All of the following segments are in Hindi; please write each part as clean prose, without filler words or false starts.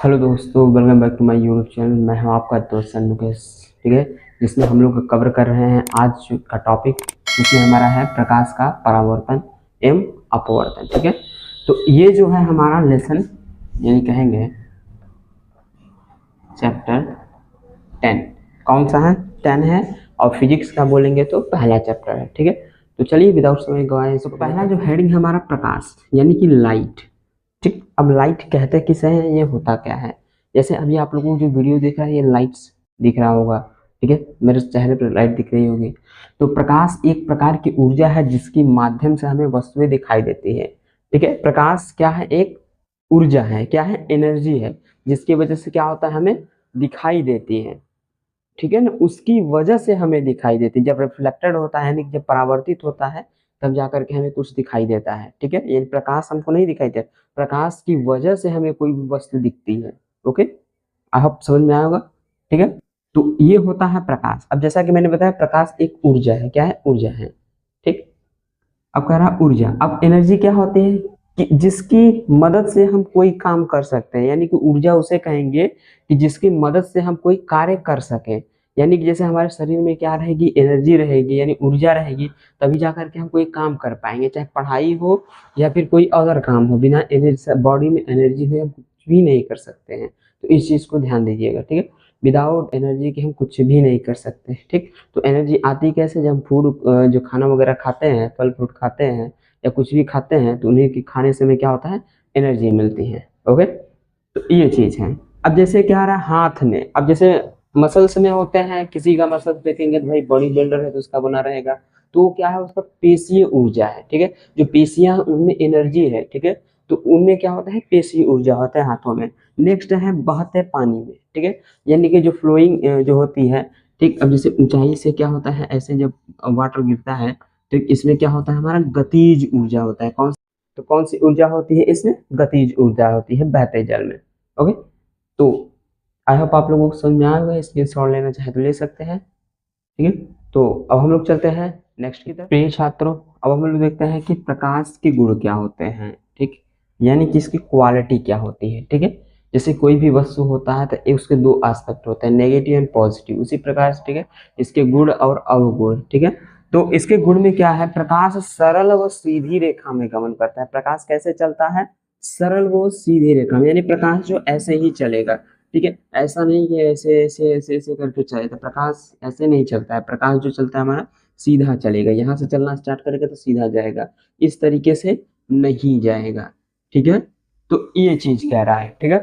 हेलो दोस्तों, welcome back to my YouTube channel. मैं हूं आपका दोस्त सन्मुकेश। ठीक है, जिसमें हम लोग कवर कर रहे हैं आज का टॉपिक, जिसमें हमारा है प्रकाश का परावर्तन एवं अपवर्तन। ठीक है, तो ये जो है हमारा लेसन यानी कहेंगे चैप्टर 10। कौन सा है? 10 है। और फिजिक्स का बोलेंगे तो पहला चैप्टर है। ठीक है, तो चलिए विदाउट समय गवाए, तो पहला जो हेडिंग हमारा प्रकाश यानी कि लाइट। ठीक, अब लाइट कहते किसे हैं, ये होता क्या है? जैसे अभी आप लोगों को जो वीडियो दिख रहा है, ये लाइट्स दिख रहा होगा। ठीक है, मेरे चेहरे पर लाइट दिख रही होगी। तो प्रकाश एक प्रकार की ऊर्जा है जिसके माध्यम से हमें वस्तुएं दिखाई देती है। ठीक है, प्रकाश क्या है? एक ऊर्जा है, क्या है? एनर्जी है, जिसकी वजह से क्या होता है, हमें दिखाई देती है। ठीक है ना, उसकी वजह से हमें दिखाई देती है। जब रिफ्लेक्टेड होता है यानी कि जब परावर्तित होता है, तब जाकर के हमें कुछ दिखाई देता है। ठीक है, ये प्रकाश हमको नहीं दिखाई देता, प्रकाश की वजह से हमें कोई भी वस्तु दिखती है। ओके, आप समझ में आया होगा। ठीक है, तो ये होता है प्रकाश। अब जैसा कि मैंने बताया, प्रकाश एक ऊर्जा है। क्या है? ऊर्जा है। ठीक, अब कह रहा ऊर्जा। अब एनर्जी क्या होती है कि जिसकी मदद से हम कोई काम कर सकते हैं, यानी कि ऊर्जा उसे कहेंगे कि जिसकी मदद से हम कोई कार्य कर सकें। यानी कि जैसे हमारे शरीर में क्या रहेगी? एनर्जी रहेगी, यानी ऊर्जा रहेगी, तभी जाकर के हम कोई काम कर पाएंगे, चाहे पढ़ाई हो या फिर कोई अदर काम हो। बिना एनर्जी, बॉडी में एनर्जी हो, हम कुछ भी नहीं कर सकते हैं। तो इस चीज को ध्यान दीजिएगा। ठीक है, विदाउट एनर्जी के हम कुछ भी नहीं कर सकते। ठीक, तो एनर्जी आती कैसे? जब हम फूड, जो खाना वगैरह खाते हैं, फल फ्रूट खाते हैं या कुछ भी खाते हैं, तो उन्हीं के खाने से हमें क्या होता है? एनर्जी मिलती है। ओके, तो ये चीज है। अब जैसे क्या आ रहा है हाथ में, अब जैसे मसल्स में होते हैं, किसी का मसल देखेंगे तो भाई बॉडी बिल्डर है तो उसका बना रहेगा, तो वो क्या है? उसका पेशीय ऊर्जा है। ठीक है, जो पेशियां उनमें एनर्जी है। ठीक है, तो उनमें क्या होता है? पेशीय ऊर्जा होता है हाथों में। नेक्स्ट है बहते पानी में। ठीक है, यानी कि जो फ्लोइंग जो होती है। ठीक, अब जैसे ऊंचाई से क्या होता है, ऐसे जब वाटर गिरता है, तो इसमें क्या होता है? हमारा गतिज ऊर्जा होता है। तो कौन सी ऊर्जा होती है इसमें? गतिज ऊर्जा होती है बहते जल में। ओके, तो आई होप आप लोगों को समझ में आएगा। इसलिए शॉर्ट लेना चाहे तो ले सकते हैं। ठीक है, तो अब हम लोग चलते हैं नेक्स्ट की तरफ। प्रिय छात्रों, अब हम लोग देखते हैं कि प्रकाश के गुण क्या होते हैं। ठीक, यानी कि इसकी क्वालिटी क्या होती है। ठीक है, जैसे कोई भी वस्तु होता है तो उसके दो एस्पेक्ट होते हैं, नेगेटिव एंड पॉजिटिव। उसी प्रकार से ठीक है, इसके गुण और अवगुण। ठीक है, तो इसके गुण में क्या है? प्रकाश सरल व सीधी रेखा में गमन करता है। प्रकाश कैसे चलता है? सरल व सीधी रेखा में, यानी प्रकाश जो ऐसे ही चलेगा। ठीक है, ऐसा नहीं कि ऐसे ऐसे ऐसे ऐसे करके चलेगा। प्रकाश ऐसे नहीं चलता है। प्रकाश जो चलता है हमारा सीधा चलेगा, यहाँ से चलना स्टार्ट करेगा तो सीधा जाएगा, इस तरीके से नहीं जाएगा। ठीक है, तो ये चीज कह रहा है। ठीक है,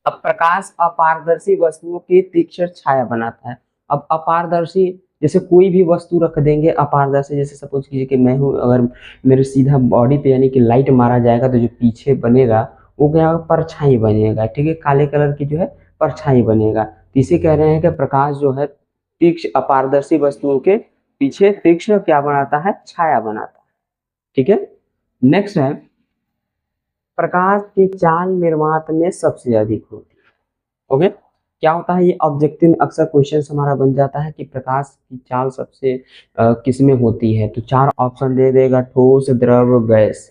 अब प्रकाश अपारदर्शी वस्तुओं की तीक्ष्ण छाया बनाता है। अब अपारदर्शी, जैसे कोई भी वस्तु रख देंगे अपारदर्शी, जैसे सपोज कीजिए कि मैं हूँ, अगर मेरे सीधा बॉडी पे यानी कि लाइट मारा जाएगा तो जो पीछे बनेगा वो क्या होगा? परछाई बनेगा। ठीक है, काले कलर की जो है परछाई बनेगा। तो इसे कह रहे हैं कि प्रकाश जो है तीक्ष्ण अपारदर्शी वस्तुओं के पीछे तीक्ष्ण क्या बनाता है? छाया बनाता है। ठीक है, नेक्स्ट है प्रकाश की चाल निर्वात में सबसे अधिक होती है। ओके, क्या होता है? ये ऑब्जेक्टिव में अक्सर क्वेश्चन हमारा बन जाता है कि प्रकाश की चाल सबसे किसमें होती है। तो चार ऑप्शन दे देगा, ठोस, द्रव, गैस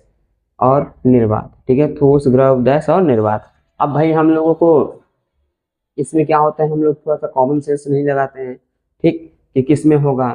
और निर्वात। ठीक है, ठोस, द्रव, गैस और निर्वात। अब भाई हम लोगों को इसमें क्या होता है, हम लोग थोड़ा सा कॉमन सेंस नहीं लगाते हैं। ठीक, कि किस में होगा।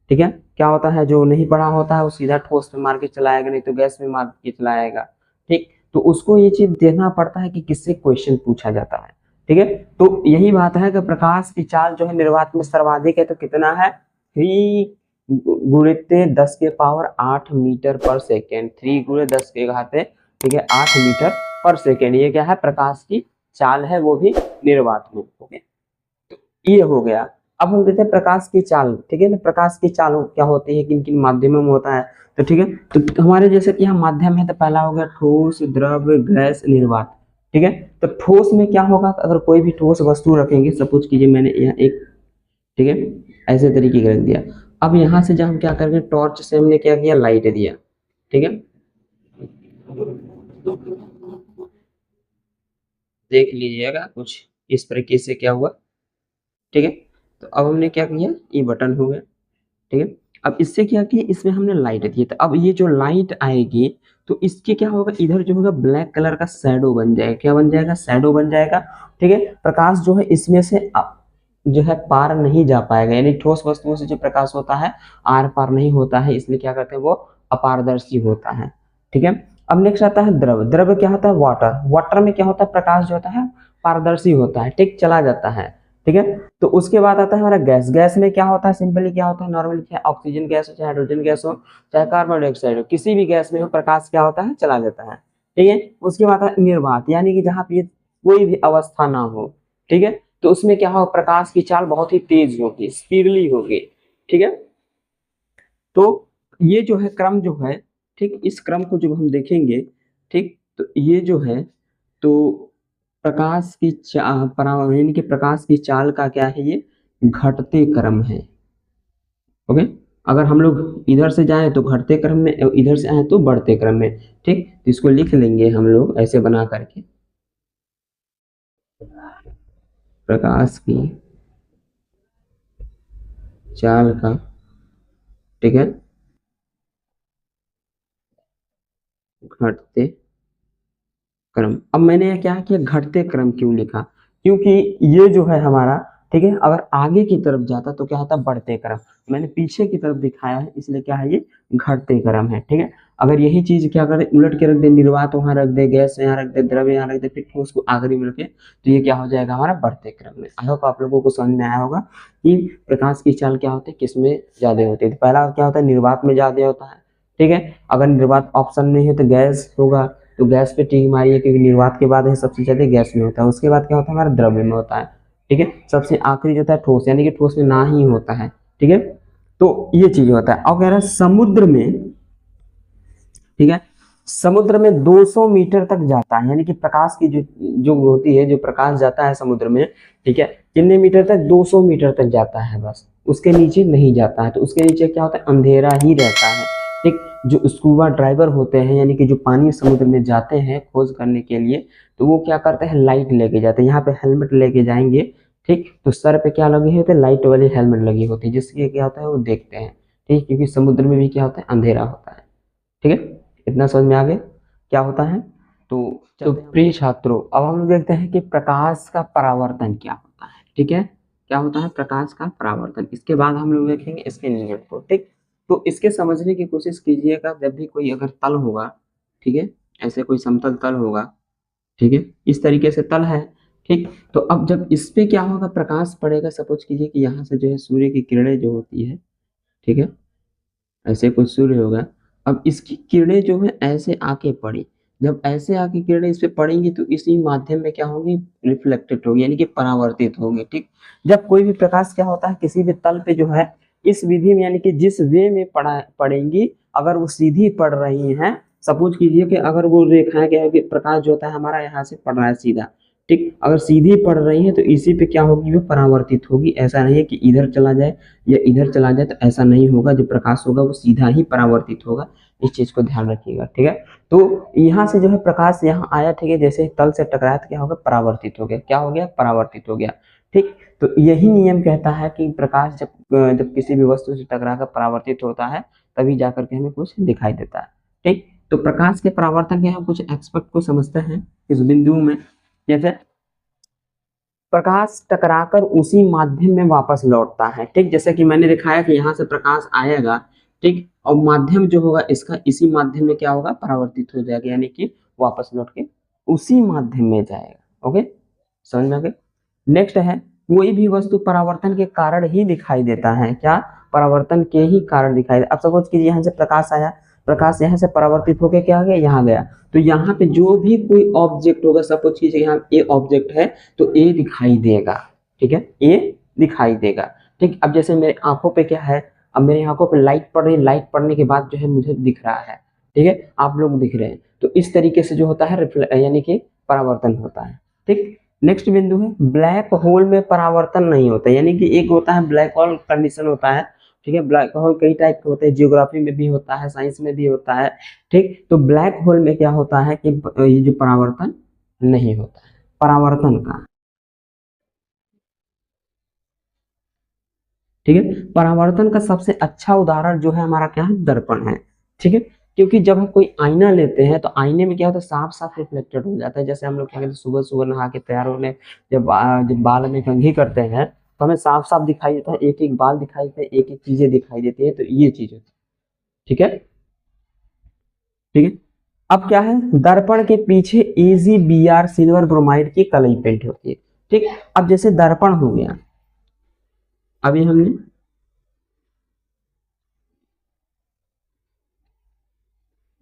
ठीक है, क्या होता है? जो नहीं पढ़ा होता है वो सीधा ठोस पे मार के चलाएगा, नहीं तो गैस में मार के चलाएगा। ठीक, तो उसको ये चीज देखना पड़ता है कि किससे क्वेश्चन पूछा जाता है। ठीक है, तो यही बात है कि प्रकाश की चाल जो है निर्वात में सर्वाधिक है। तो कितना है? 3 गुणित 10 के पावर 8 मीटर पर सेकेंड। 3 गुणे 10 के घाते, ठीक है, 8 मीटर पर सेकेंड। ये क्या है? प्रकाश की चाल है, वो भी निर्वात में। ओके, तो ये हो गया। अब हम देखते हैं प्रकाश की चाल। ठीक है ना, प्रकाश की चाल क्या होती है, किन किन माध्यमों में होता है। तो ठीक है, तो हमारे जैसे कि यहाँ माध्यम है, तो पहला हो गया ठोस, द्रव, गैस, निर्वात। ठीक है, तो ठोस में क्या होगा? अगर कोई भी ठोस वस्तु रखेंगे, सपोज कीजिए मैंने यहाँ एक, ठीक है, ऐसे तरीके का रख दिया। अब यहाँ से जब हम क्या करेंगे, टॉर्च से हमने क्या किया? लाइट दिया। ठीक है, देख लीजिएगा कुछ इस तरीके से क्या हुआ। ठीक है, तो अब हमने क्या किया? ये बटन हो गया। ठीक है, अब इससे क्या किया, इसमें हमने लाइट दी, तो अब ये जो लाइट आएगी तो इसके क्या होगा, इधर जो होगा ब्लैक कलर का शैडो बन जाएगा, क्या बन जाएगा, शैडो बन जाएगा। ठीक है, प्रकाश जो है इसमें से जो है पार नहीं जा पाएगा, यानी ठोस वस्तुओं से जो प्रकाश होता है आर पार नहीं होता है, इसलिए क्या कहते हैं, वो अपारदर्शी होता है। ठीक है, अब नेक्स्ट आता है द्रव। द्रव क्या होता है, वाटर। वाटर में क्या होता है, प्रकाश जो होता है पारदर्शी होता है, ठीक, चला जाता है। ठीक है, तो उसके बाद आता है हमारा गैस। गैस में क्या होता है, सिंपली क्या होता है, नॉर्मली चाहे ऑक्सीजन गैस हो, चाहे हाइड्रोजन गैस हो, चाहे कार्बन डाइऑक्साइड हो, किसी भी गैस में हो प्रकाश क्या होता है, चला जाता है। ठीक है, उसके बाद आता है निर्वात, यानी कि जहां पे कोई भी अवस्था ना हो। ठीक है, तो उसमें क्या होगा, प्रकाश की चाल बहुत ही तेज होगी, स्पीडली होगी। ठीक है, तो ये जो है क्रम जो है, ठीक, इस क्रम को जब हम देखेंगे, ठीक, तो ये जो है, तो प्रकाश की यानी कि प्रकाश की चाल का क्या है, ये घटते क्रम है। ओके, अगर हम लोग इधर से जाएं तो घटते क्रम में, इधर से आए तो बढ़ते क्रम में। ठीक, तो इसको लिख लेंगे हम लोग ऐसे बना करके, प्रकाश की चाल का, ठीक है, घटते क्रम। अब मैंने क्या किया, घटते क्रम क्यों लिखा, क्योंकि ये जो है हमारा, ठीक है, अगर आगे की तरफ जाता तो क्या होता, बढ़ते क्रम। मैंने पीछे की तरफ दिखाया है, इसलिए क्या है, ये घटते क्रम है। ठीक है, अगर यही चीज क्या करे, उलट के रख दे, निर्वात वहां रख दे, गैस यहाँ रख दे, द्रव्य यहाँ रख दे, फिर उसको आखिरी में रखे, तो ये क्या हो जाएगा, हमारा बढ़ते क्रम में। आई होप आप लोगों को समझ में आया होगा कि प्रकाश की चाल क्या होती है, किसमें ज्यादा होती है। तो पहला क्या होता है, निर्वात में ज्यादा होता है। ठीक है, अगर निर्वात ऑप्शन नहीं है तो गैस होगा, तो गैस पे टिक मारिए, क्योंकि निर्वात के बाद है सबसे ज्यादा गैस में होता है। उसके बाद क्या होता है, हमारा द्रव्य में होता है। ठीक है, सबसे आखिरी जो होता है ठोस, यानी कि ठोस में ना ही होता है। ठीक है, तो ये चीज होता है। और कह रहा है समुद्र में, ठीक है, समुद्र में 200 मीटर तक जाता है, यानी कि प्रकाश की जो जो होती है, जो प्रकाश जाता है समुद्र में, ठीक है, कितने मीटर तक, 200 मीटर तक जाता है, बस उसके नीचे नहीं जाता है। तो उसके नीचे क्या होता है, अंधेरा ही रहता है। ठीक, जो स्कूबा ड्राइवर होते हैं, यानी कि जो पानी समुद्र में जाते हैं खोज करने के लिए, तो वो क्या करते हैं, लाइट लेके जाते हैं, यहाँ पे हेलमेट लेके जाएंगे। ठीक, तो सर पे क्या लगे होते हैं, लाइट वाली हेलमेट लगी होती है, जिससे क्या होता है, वो देखते हैं। ठीक, क्योंकि समुद्र में भी क्या होता है, अंधेरा होता है। ठीक है, इतना समझ में आ गया क्या होता है। तो प्रिय छात्रों, अब हम लोग देखते हैं कि प्रकाश का परावर्तन क्या होता है। ठीक है, क्या होता है प्रकाश का परावर्तन, इसके बाद हम लोग देखेंगे इसके नियम को। ठीक, तो इसके समझने की कोशिश कीजिएगा, जब भी कोई अगर तल होगा, ठीक है, ऐसे कोई समतल तल होगा, ठीक है, इस तरीके से तल है। ठीक, तो अब जब इस पे क्या होगा, प्रकाश पड़ेगा, सपोज कीजिए कि यहाँ से जो है सूर्य की किरणें जो होती है, ठीक है, ऐसे कुछ सूर्य होगा। अब इसकी किरणें जो है ऐसे आके पड़ी, जब ऐसे आके किरणें इस पे पड़ेंगी तो इसी माध्यम में क्या होगी, रिफ्लेक्टेड होगी, यानी कि परावर्तित होगी। ठीक, जब कोई भी प्रकाश क्या होता है किसी भी तल पे जो है, इस विधि में, यानी कि जिस वे में पड़ेंगी, अगर वो सीधी पड़ रही हैं, सपोज कीजिए कि अगर वो रेखाएं क्या है कि प्रकाश जो होता है हमारा यहाँ से पड़ रहा है सीधा, ठीक, अगर सीधी पड़ रही है तो इसी पे क्या होगी, वो परावर्तित होगी। ऐसा नहीं है कि इधर चला जाए या इधर चला जाए, तो ऐसा नहीं होगा, जो प्रकाश होगा वो सीधा ही परावर्तित होगा। इस चीज को ध्यान रखिएगा। ठीक है, तो यहाँ से जो है प्रकाश यहाँ आया, ठीक है, जैसे तल से टकराया तो क्या होगा, परावर्तित हो गया, क्या हो गया, परावर्तित हो गया। ठीक, तो यही नियम कहता है कि प्रकाश जब जब किसी भी वस्तु से टकरा कर परावर्तित होता है, तभी जाकर के हमें कुछ दिखाई देता है। ठीक, तो प्रकाश के परावर्तन के हम कुछ एक्सपर्ट को समझते हैं इस बिंदु में। जैसे प्रकाश टकराकर उसी माध्यम में वापस लौटता है। ठीक, जैसे कि मैंने दिखाया कि यहाँ से प्रकाश आएगा, ठीक, और माध्यम जो होगा इसका इसी माध्यम में क्या होगा, परावर्तित हो जाएगा, यानी कि वापस लौट के उसी माध्यम में जाएगा। ओके, समझ में आ गया। नेक्स्ट है, कोई भी वस्तु परावर्तन के कारण ही दिखाई देता है, क्या, परावर्तन के ही कारण दिखाई दे। अब सपोज कीजिए यहाँ से प्रकाश आया, प्रकाश यहाँ से परावर्तित होकर क्या गया, यहाँ गया, तो यहाँ पे जो भी कोई ऑब्जेक्ट होगा, सपोज कीजिए यहाँ ए ऑब्जेक्ट है, तो ए दिखाई देगा। ठीक है, ए दिखाई देगा। ठीक, अब जैसे मेरे आंखों पे क्या है, अब मेरी आंखों पे लाइट पड़ रही है, लाइट पड़ने के बाद जो है मुझे दिख रहा है, ठीक है, आप लोग दिख रहे हैं, तो इस तरीके से जो होता है यानी कि परावर्तन होता है। ठीक, नेक्स्ट बिंदु है, ब्लैक होल में परावर्तन नहीं होता, यानी कि एक होता है ब्लैक होल कंडीशन होता है। ठीक है, ब्लैक होल कई टाइप के होते हैं, जियोग्राफी में भी होता है, साइंस में भी होता है। ठीक, तो ब्लैक होल में क्या होता है कि ये जो परावर्तन नहीं होता है, परावर्तन का ठीक है। परावर्तन का सबसे अच्छा उदाहरण जो है हमारा क्या है, दर्पण है। ठीक है, क्योंकि जब हम कोई आईना लेते हैं तो आईने में क्या होता है, साफ साफ रिफ्लेक्टेड हो जाता है। जैसे हम लोग क्या कहते हैं, सुबह सुबह नहा के तैयार होने जब बाल में कंघी करते हैं तो हमें साफ साफ दिखाई देता है, एक एक बाल दिखाई देता है, एक एक चीजें दिखाई देती है, तो ये चीज होती है। ठीक है, ठीक है। अब क्या है, दर्पण के पीछे AgBr सिल्वर ब्रोमाइड की कलई पेंट होती है। ठीक, अब जैसे दर्पण हो गया, अभी हमने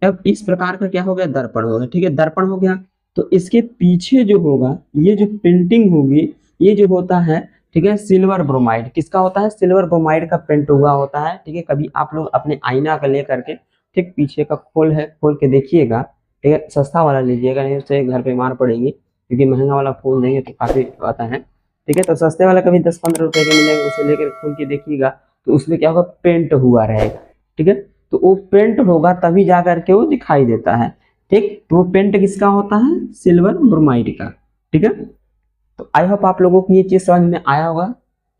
अब इस प्रकार का क्या हो गया, दर्पण हो गया। ठीक है, दर्पण हो गया तो इसके पीछे जो होगा, ये जो पेंटिंग होगी, ये जो होता है, ठीक है, सिल्वर ब्रोमाइड। किसका होता है, सिल्वर ब्रोमाइड का पेंट हुआ होता है। ठीक है, कभी आप लोग अपने आईना का लेकर के ठीक पीछे का खोल के देखिएगा। ठीक है, सस्ता वाला लीजिएगा, नहीं उससे घर पे मार पड़ेगी, क्योंकि महंगा वाला खोल देंगे तो काफी आता है। ठीक है, तो सस्ते वाला कभी 10-15 रुपए का मिलेगा, उसे लेकर खोल के देखिएगा तो उसमें क्या होगा, पेंट हुआ रहेगा। ठीक है, तो वो पेंट होगा तभी जा करके वो दिखाई देता है। ठीक, तो वो पेंट किसका होता है, सिल्वर ब्रोमाइड का। ठीक है, तो आई होप आप लोगों को ये चीज समझ में आया होगा।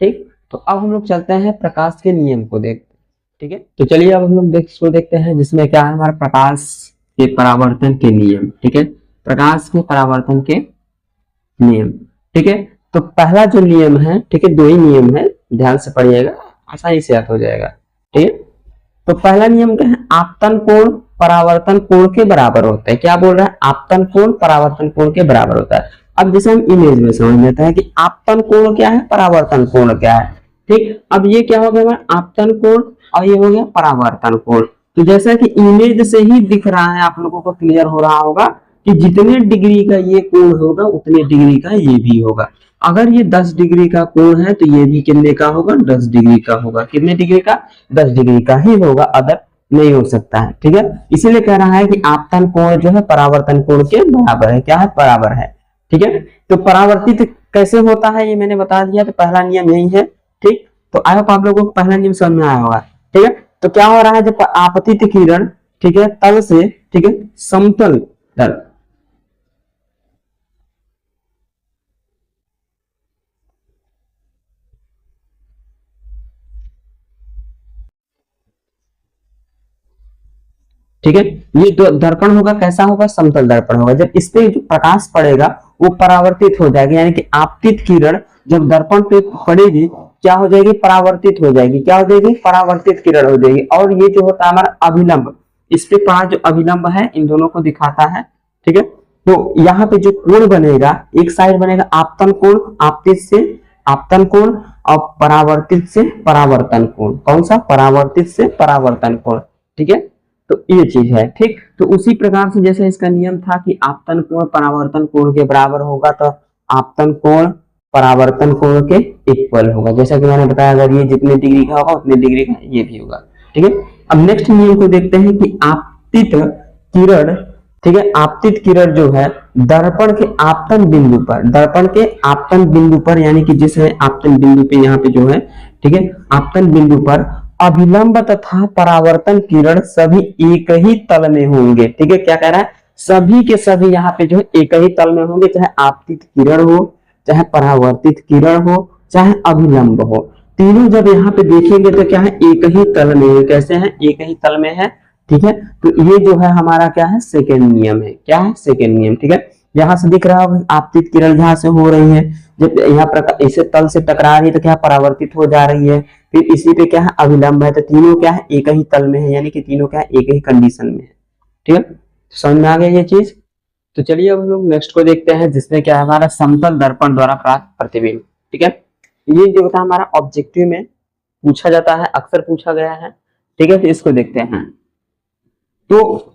ठीक, तो अब हम लोग चलते हैं प्रकाश के नियम को देखते हैं। ठीक है, तो चलिए अब हम लोग इसको देखते हैं, जिसमें क्या है, हमारा प्रकाश के परावर्तन के नियम। ठीक है, प्रकाश के परावर्तन के नियम। ठीक है, तो पहला जो नियम है, ठीक है, दो ही नियम है, ध्यान से पढ़िएगा, आसानी से याद हो जाएगा। ठीक है, तो पहला नियम क्या है, आपतन कोण परावर्तन कोण के बराबर होता है। क्या बोल रहा है, आपतन कोण परावर्तन कोण के बराबर होता है। अब जैसे हम इमेज में समझ लेते हैं कि आपतन कोण क्या है, परावर्तन कोण क्या है। ठीक, अब ये क्या हो गया हमारा, आपतन कोण और ये हो गया परावर्तन कोण। तो जैसा कि इमेज से ही दिख रहा है, आप लोगों को क्लियर हो रहा होगा कि जितने डिग्री का ये कोण होगा उतने डिग्री का ये भी होगा। अगर ये 10 डिग्री का कोण है तो ये भी कितने का होगा, 10 डिग्री का होगा। कितने डिग्री का, 10 डिग्री का ही होगा, अदर नहीं हो सकता है। ठीक है, इसीलिए कह रहा है कि आपतन कोण जो है परावर्तन कोण के बराबर है। क्या है, बराबर है। ठीक है, तो परावर्तित कैसे होता है ये मैंने बता दिया, तो पहला नियम यही है। ठीक, तो आई होप आप लोगों को पहला नियम समझ में आया होगा। ठीक है, तो क्या हो रहा है, जब आपतित किरण, ठीक है, तल से, ठीक है, समतल तल, ठीक है, ये दर्पण होगा, कैसा होगा, समतल दर्पण होगा। जब इस पे जो प्रकाश पड़ेगा वो परावर्तित हो जाएगी, यानी कि आपतित किरण जब दर्पण पे पड़ेगी क्या हो जाएगी, परावर्तित हो जाएगी। क्या हो जाएगी, परावर्तित किरण हो जाएगी। और ये जो होता है हमारा अभिलंब, इस पे पड़ा जो अभिलंब है, इन दोनों को दिखाता है। ठीक है, तो यहाँ पे जो कोण बनेगा, एक साइड बनेगा आपतन कोण, आपतित से आपतन कोण, और परावर्तित से परावर्तन कोण। कौन सा, परावर्तित से परावर्तन कोण। ठीक है, तो ये चीज है। ठीक, तो उसी प्रकार से जैसे इसका नियम था कि आपतन कोण परावर्तन कोण के बराबर होगा, तो आपतन कोण परावर्तन कोण के इक्वल होगा। जैसा कि मैंने बताया, अगर ये जितने डिग्री का होगा उतने डिग्री का ये भी होगा। ठीक है, अब नेक्स्ट नियम को देखते हैं कि आपतित किरण, ठीक है, आपतित किरण जो है दर्पण के आपतन बिंदु पर, दर्पण के आपतन बिंदु पर, यानी कि जिस आपतन बिंदु पे यहाँ पे जो है, ठीक है, आपतन बिंदु पर अभिलंब तथा परावर्तन किरण सभी एक ही तल में होंगे। ठीक है, क्या कह रहा है, सभी के सभी यहाँ पे जो है एक ही तल में होंगे, चाहे आपतित किरण हो, चाहे परावर्तित किरण हो, चाहे अभिलंब हो, तीनों जब यहाँ पे देखेंगे तो क्या है, एक ही तल में है। कैसे है, एक ही तल में है। ठीक है, तो ये जो है हमारा क्या है, सेकेंड नियम है। क्या है, सेकेंड नियम। ठीक है, यहाँ से दिख रहा होगा आपतित किरण जहां से हो रही है, जब यहाँ इसे तल से टकरा रही है तो क्या परावर्तित हो जा रही है। फिर इसी पे क्या है, अभिलंब है, तो तीनों क्या है, एक ही तल में है, यानी कि तीनों क्या है, एक ही कंडीशन में है। ठीक है, समझ में आ गया ये चीज। तो चलिए अब हम लोग नेक्स्ट को देखते हैं, जिसमें क्या है, हमारा समतल दर्पण द्वारा प्राप्त प्रतिबिंब। ठीक है, ये जो होता है हमारा ऑब्जेक्टिव में पूछा जाता है, अक्सर पूछा गया है। ठीक है, तो इसको देखते हैं। तो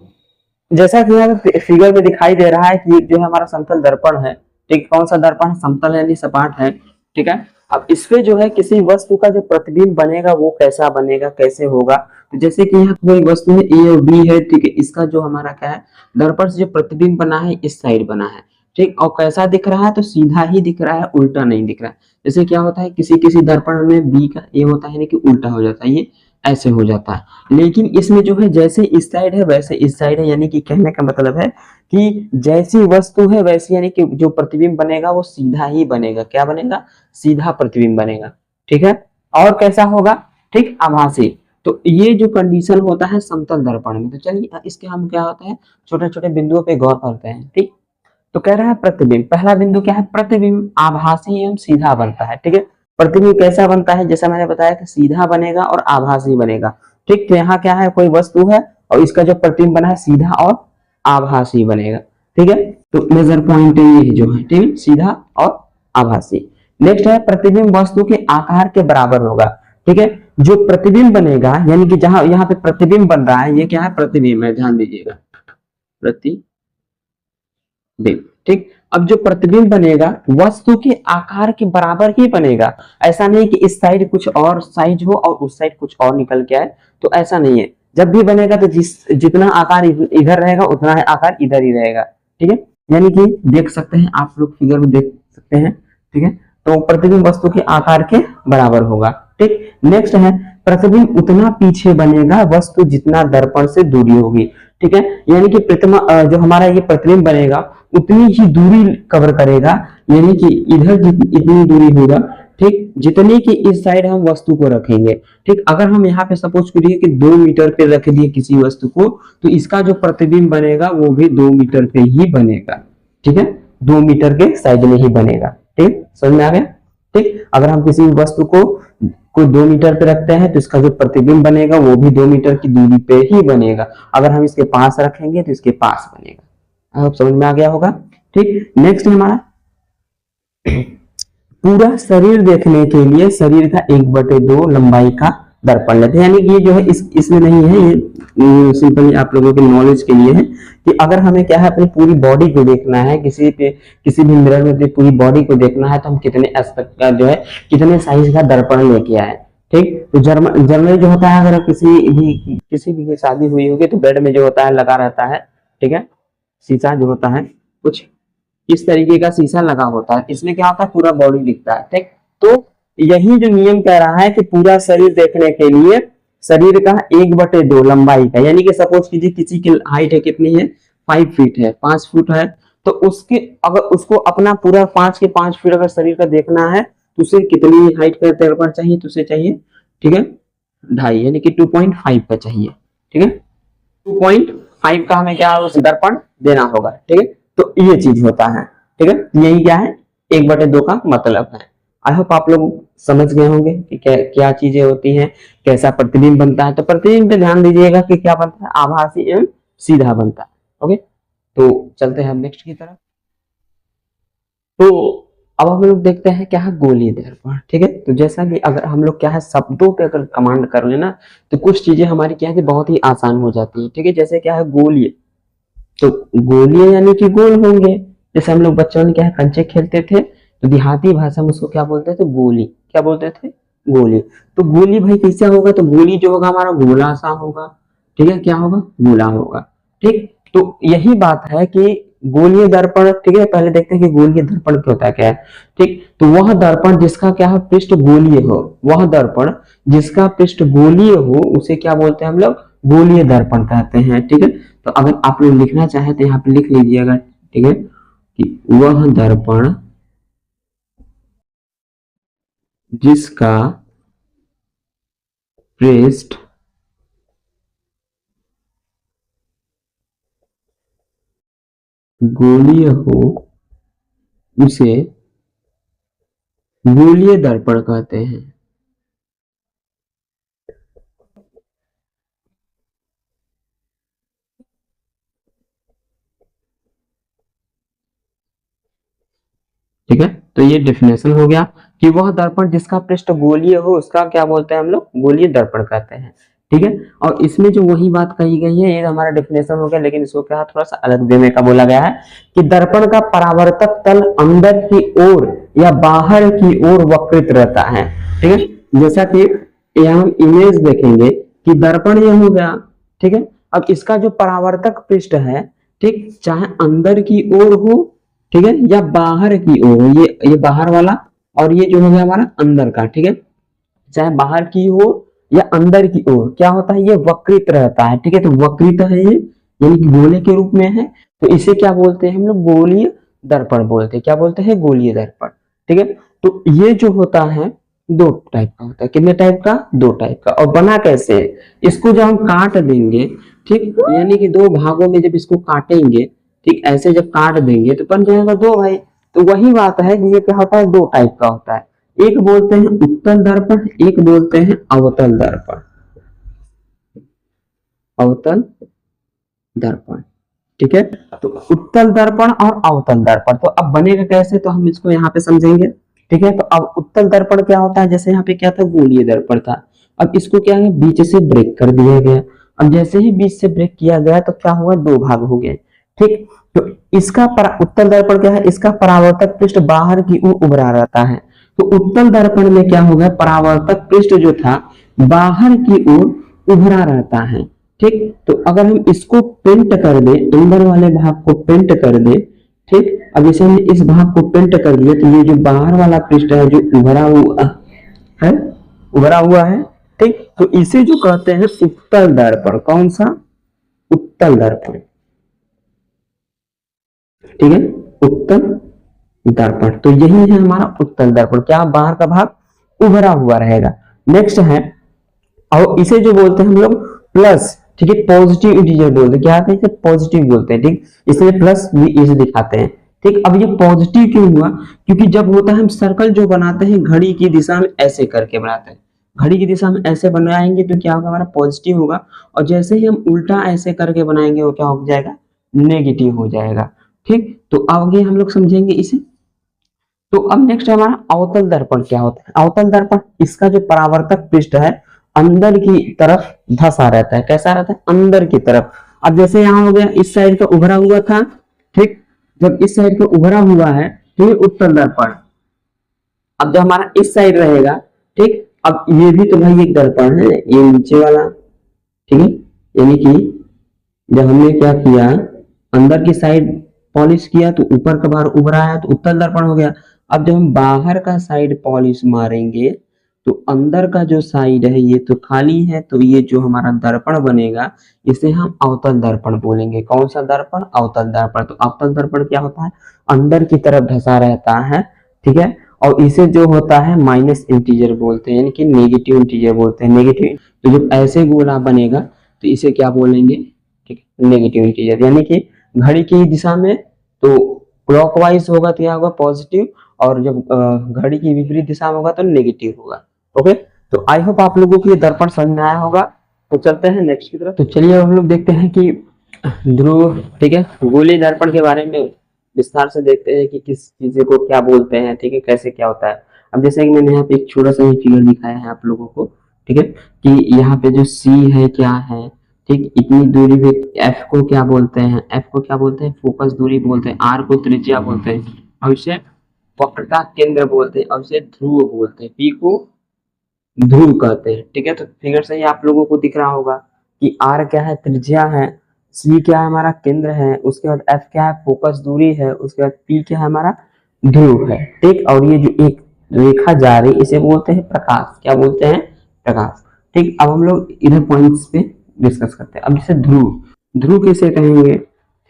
जैसा कि यहाँ फिगर में दिखाई दे रहा है कि जो है हमारा समतल दर्पण है। ठीक, कौन सा दर्पण है, समतल है, यानी सपाट है। ठीक है, अब इसपे जो है किसी वस्तु का जो प्रतिबिंब बनेगा वो कैसा बनेगा, कैसे होगा। तो जैसे कि यहाँ कोई वस्तु है ए और बी है, ठीक है, इसका जो हमारा क्या है, दर्पण से जो प्रतिबिंब बना है इस साइड बना है। ठीक, और कैसा दिख रहा है, तो सीधा ही दिख रहा है, उल्टा नहीं दिख रहा है। जैसे क्या होता है, किसी किसी दर्पण में बी का ए होता है, यानी कि उल्टा हो जाता है, ये ऐसे हो जाता है। लेकिन इसमें जो है जैसे इस साइड है वैसे इस साइड है, यानी कि कहने का मतलब है कि जैसी वस्तु है वैसी, यानी कि जो प्रतिबिंब बनेगा वो सीधा ही बनेगा। क्या बनेगा, सीधा प्रतिबिंब बनेगा। ठीक है, और कैसा होगा, ठीक, आभासी। तो ये जो कंडीशन होता है समतल दर्पण में। तो चलिए इसके हम क्या होता है छोटे छोटे बिंदुओं पे गौर करते हैं। ठीक, तो कह रहा है प्रतिबिंब, पहला बिंदु क्या है, प्रतिबिंब आभासी एवं सीधा बनता है। ठीक है, प्रतिबिंब कैसा बनता है, जैसा मैंने बताया कि सीधा बनेगा और आभासी बनेगा। ठीक, तो यहाँ क्या है, कोई वस्तु है और इसका जो प्रतिबिंब बना है सीधा और आभासी बनेगा। ठीक है, तो मेजर पॉइंट ये जो है, ठीक है, सीधा और आभासी। नेक्स्ट है प्रतिबिंब वस्तु के आकार के बराबर होगा। ठीक है, जो प्रतिबिंब बनेगा, यानी कि जहां यहाँ पे प्रतिबिंब बन रहा है, ये क्या है, प्रतिबिंब है, ध्यान दीजिएगा, प्रतिबिंब। ठीक, अब जो प्रतिबिंब बनेगा वस्तु के आकार के बराबर ही बनेगा। ऐसा नहीं कि इस साइड कुछ और साइज हो और उस साइड कुछ और निकल के आए, तो ऐसा नहीं है। जब भी बनेगा तो जितना आकार इधर रहेगा उतना है आकार इधर ही रहेगा। ठीक है, यानी कि देख सकते हैं आप लोग, फिगर में देख सकते हैं। ठीक है, तो प्रतिबिंब वस्तु के आकार के बराबर होगा। ठीक, नेक्स्ट है प्रतिबिंब उतना पीछे बनेगा वस्तु जितना दर्पण से दूरी होगी। ठीक है, यानी कि प्रतिमा जो हमारा ये प्रतिबिंब बनेगा उतनी ही दूरी कवर करेगा, यानी कि इधर इतनी दूरी होगा, ठीक, जितनी की इस साइड हम वस्तु को रखेंगे। ठीक, अगर हम यहाँ पे सपोज करिए कि 2 मीटर पे रख दिए किसी वस्तु को, तो इसका जो प्रतिबिंब बनेगा वो भी 2 मीटर पे ही बनेगा। ठीक है, 2 मीटर के साइज में ही बनेगा। ठीक, समझ में आ गया। ठीक, अगर हम किसी वस्तु को 2 मीटर पे रखते हैं तो इसका जो प्रतिबिंब बनेगा वो भी 2 मीटर की दूरी पे ही बनेगा। अगर हम इसके पास रखेंगे तो इसके पास बनेगा। आप समझ में आ गया होगा। ठीक, नेक्स्ट हमारा पूरा शरीर देखने के लिए शरीर का 1/2 लंबाई का दर्पण लेते हैं। यानी कि ये जो है इसमें नहीं है, ये सिंपली आप लोगों के नॉलेज के लिए है कि अगर हमें क्या है अपनी पूरी बॉडी को देखना है, किसी भी मिरर में अपनी पूरी बॉडी को देखना है, तो हम कितने एस्पेक्ट का जो है कितने साइज का दर्पण लेके आए। ठीक, तो जनरली जो होता है अगर किसी भी शादी हुई होगी तो बेड में जो होता है लगा रहता है। ठीक है, शीशा जो होता है कुछ इस तरीके का शीशा लगा होता है, इसमें क्या होता है पूरा बॉडी दिखता है। ठीक, तो यही जो नियम कह रहा है कि पूरा शरीर देखने के लिए शरीर का 1/2 लंबाई का, यानी कि सपोज कीजिए किसी की हाइट है कितनी है, 5 फीट है, 5 फुट है, तो उसके अगर उसको अपना पूरा 5 के 5 फीट अगर शरीर का देखना है तो उसे कितनी हाइट का दर्पण चाहिए, तो उसे चाहिए, ठीक है, 2.5 यानी कि 2.5 का चाहिए। ठीक है, 2.5 का हमें क्या उस दर्पण देना होगा। ठीक है, तो ये चीज होता है। ठीक है, यही क्या है 1/2 का मतलब है। आई होप आप लोग समझ गए होंगे कि क्या चीजें होती हैं, कैसा प्रतिबिंब बनता है। तो प्रतिबिंब पे ध्यान दीजिएगा कि क्या बनता है, आभासी एवं सीधा बनता है। ओके, तो चलते हैं हम नेक्स्ट की तरफ। तो अब हम लोग देखते हैं क्या है गोलीय दर्पण। ठीक है, तो जैसा कि अगर हम लोग क्या है शब्दों पे अगर कमांड कर लेना तो कुछ चीजें हमारी क्या है बहुत ही आसान हो जाती है। ठीक है, जैसे क्या है गोलीय, तो गोलीय यानी कि गोल होंगे। जैसे हम लोग बच्चों ने क्या है कंचे खेलते थे तो देहाती भाषा में उसको क्या बोलते थे, गोली। क्या बोलते थे, गोली। तो गोली भाई कैसा होगा, तो गोली जो होगा हमारा गोला सा होगा। ठीक है, क्या होगा, गोला होगा। ठीक, तो यही बात है कि गोलीय दर्पण। ठीक है, पहले देखते हैं कि गोलीय दर्पण क्या होता है, क्या है। ठीक, तो वह दर्पण जिसका क्या है पृष्ठ गोलीय हो, वह दर्पण जिसका पृष्ठ गोलीय हो उसे क्या बोलते हैं हम लोग, गोलीय दर्पण कहते हैं। ठीक है, तो अगर आप लोग लिखना चाहे तो यहाँ पे लिख लीजिएगा। ठीक है, कि वह दर्पण जिसका पृष्ठ गोलीय हो उसे गोलीय दर्पण कहते हैं। ठीक है, तो ये डेफिनेशन हो गया कि वह दर्पण जिसका पृष्ठ गोलीय हो उसका क्या बोलते हैं हम लोग, गोलीय दर्पण कहते हैं। ठीक है, और इसमें जो वही बात कही गई है ये हमारा डेफिनेशन हो गया, लेकिन इसको क्या थोड़ा सा अलग वे में का बोला गया है कि दर्पण का परावर्तक तल अंदर की ओर या बाहर की ओर वक्रित रहता है। ठीक है, जैसा कि यहाँ हम इमेज देखेंगे कि दर्पण ये हो गया। ठीक है, अब इसका जो परावर्तक पृष्ठ है, ठीक, चाहे अंदर की ओर हो, ठीक है, या बाहर की ओर, ये बाहर वाला और ये जो हो गया हमारा अंदर का। ठीक है, चाहे बाहर की ओर या अंदर की ओर क्या होता है, ये वक्रित रहता है। ठीक है, तो वक्रित है ये, यानी कि गोले के रूप में है, तो इसे क्या बोलते हैं हम लोग, गोलीय दर्पण बोलते हैं। क्या बोलते हैं, गोलीय दर्पण। ठीक है, तो ये जो होता है दो टाइप का होता है। कितने टाइप का? दो टाइप का। और बना कैसे है? इसको जब हम काट देंगे, ठीक, यानी कि दो भागों में जब इसको काटेंगे, ठीक, ऐसे जब काट देंगे तो बन जाएगा दो भाई। तो वही बात है कि ये क्या होता है, दो टाइप का होता है। एक बोलते हैं उत्तल दर्पण, एक बोलते हैं अवतल दर्पण। अवतल दर्पण, ठीक है। तो उत्तल दर्पण और अवतल दर्पण, तो अब बनेगा कैसे, तो हम इसको यहाँ पे समझेंगे, ठीक है। तो अब उत्तल दर्पण क्या होता है, जैसे यहाँ पे क्या था, गोलीय दर्पण था। अब इसको क्या है, बीच से ब्रेक कर दिया गया। अब जैसे ही बीच से ब्रेक किया गया तो क्या हुआ, दो भाग हो गए, ठीक। तो इसका उत्तल दर्पण क्या है, इसका परावर्तक पृष्ठ बाहर की ओर उभरा रहता है। तो उत्तल दर्पण में क्या होगा, परावर्तक पृष्ठ जो था बाहर की ओर उभरा रहता है, ठीक। तो अगर हम इसको प्रिंट कर दे, अंदर वाले भाग को प्रिंट कर दे, ठीक। अब इसे हमने इस भाग को प्रिंट कर दिया तो ये जो बाहर वाला पृष्ठ है जो उभरा हुआ है, उभरा हुआ है, ठीक। तो इसे जो कहते हैं उत्तल दर्पण। कौन सा? उत्तल दर्पण, ठीक है, उत्तल दर्पण। तो यही है हमारा उत्तल दर्पण, क्या बाहर का भाग उभरा हुआ रहेगा। नेक्स्ट है, और इसे जो बोलते हैं हम लोग प्लस, ठीक है, पॉजिटिव इंटीजर बोलते हैं। क्या आते हैं, पॉजिटिव बोलते हैं, ठीक, इसलिए प्लस भी इसे दिखाते हैं, ठीक। अब ये पॉजिटिव क्यों हुआ, क्योंकि जब होता है हम सर्कल जो बनाते हैं घड़ी की दिशा में ऐसे करके बनाते हैं, घड़ी की दिशा में ऐसे बनाएंगे तो क्या होगा, हमारा पॉजिटिव होगा। और जैसे ही हम उल्टा ऐसे करके बनाएंगे वो क्या हो जाएगा, नेगेटिव हो जाएगा, ठीक। तो आगे हम लोग समझेंगे इसे। तो अब नेक्स्ट हमारा अवतल दर्पण क्या होता है। अवतल दर्पण, इसका जो परावर्तक पृष्ठ है अंदर की तरफ धंसा रहता है। कैसा रहता है, अंदर की तरफ। अब जैसे यहाँ हो गया, इस साइड का उभरा हुआ था, ठीक, जब इस साइड का उभरा हुआ है तो ये उत्तल दर्पण। अब जब हमारा इस साइड रहेगा, ठीक, अब ये भी तो भाई एक दर्पण है, ये नीचे वाला, ठीक है। यानी कि जब हमने क्या किया, अंदर की साइड पॉलिश किया तो ऊपर का बाहर उभरा है तो उत्तल दर्पण हो गया। अब जब हम बाहर का साइड पॉलिश मारेंगे तो अंदर का जो साइड है ये तो खाली है, तो ये जो हमारा दर्पण बनेगा इसे हम अवतल दर्पण बोलेंगे। कौन सा दर्पण, अवतल दर्पण। तो अवतल दर्पण क्या होता है, अंदर की तरफ धंसा रहता है, ठीक है। और इसे जो होता है माइनस इंटीजर बोलते हैं, यानी कि नेगेटिव इंटीजर बोलते हैं, नेगेटिव। तो जब ऐसे गोला बनेगा तो इसे क्या बोलेंगे, ठीक, नेगेटिव इंटीजर। यानी कि घड़ी की दिशा में तो क्लॉकवाइज होगा तो क्या होगा, पॉजिटिव, और जब घड़ी की विपरीत दिशा में होगा तो नेगेटिव होगा। ओके, तो आई होप आप लोगों को ये दर्पण समझ में आया होगा। तो चलते हैं नेक्स्ट की तरफ। तो चलिए अब हम लोग देखते हैं कि ध्रुव, ठीक है, गोलीय दर्पण के बारे में विस्तार से देखते हैं कि किस चीज को क्या बोलते हैं, ठीक है, कैसे क्या होता है। अब जैसे कि मैंने यहाँ पे एक छोटा सा ही फिगर दिखाया है आप लोगों को, ठीक है, कि यहाँ पे जो सी है क्या है, ठीक, इतनी दूरी पे एफ को क्या बोलते हैं, एफ को क्या बोलते हैं, फोकस दूरी बोलते हैं, आर को त्रिज्या बोलते हैं, और इसे वक्रता केंद्र बोलते हैं, और इसे ध्रुव बोलते हैं, पी को ध्रुव कहते हैं, ठीक है। तो फिगर से ही आप लोगों को दिख रहा होगा कि आर क्या है, त्रिज्या है, सी क्या है, हमारा केंद्र है, उसके बाद एफ क्या है, फोकस दूरी है, उसके बाद पी क्या है, हमारा ध्रुव है, ठीक। और ये जो एक रेखा जा रही इसे बोलते हैं प्रकाश। क्या बोलते हैं, प्रकाश, ठीक। अब हम लोग इधर पॉइंट्स पे डिस्कस करते हैं। अब जैसे ध्रुव, ध्रुव किसे कहेंगे,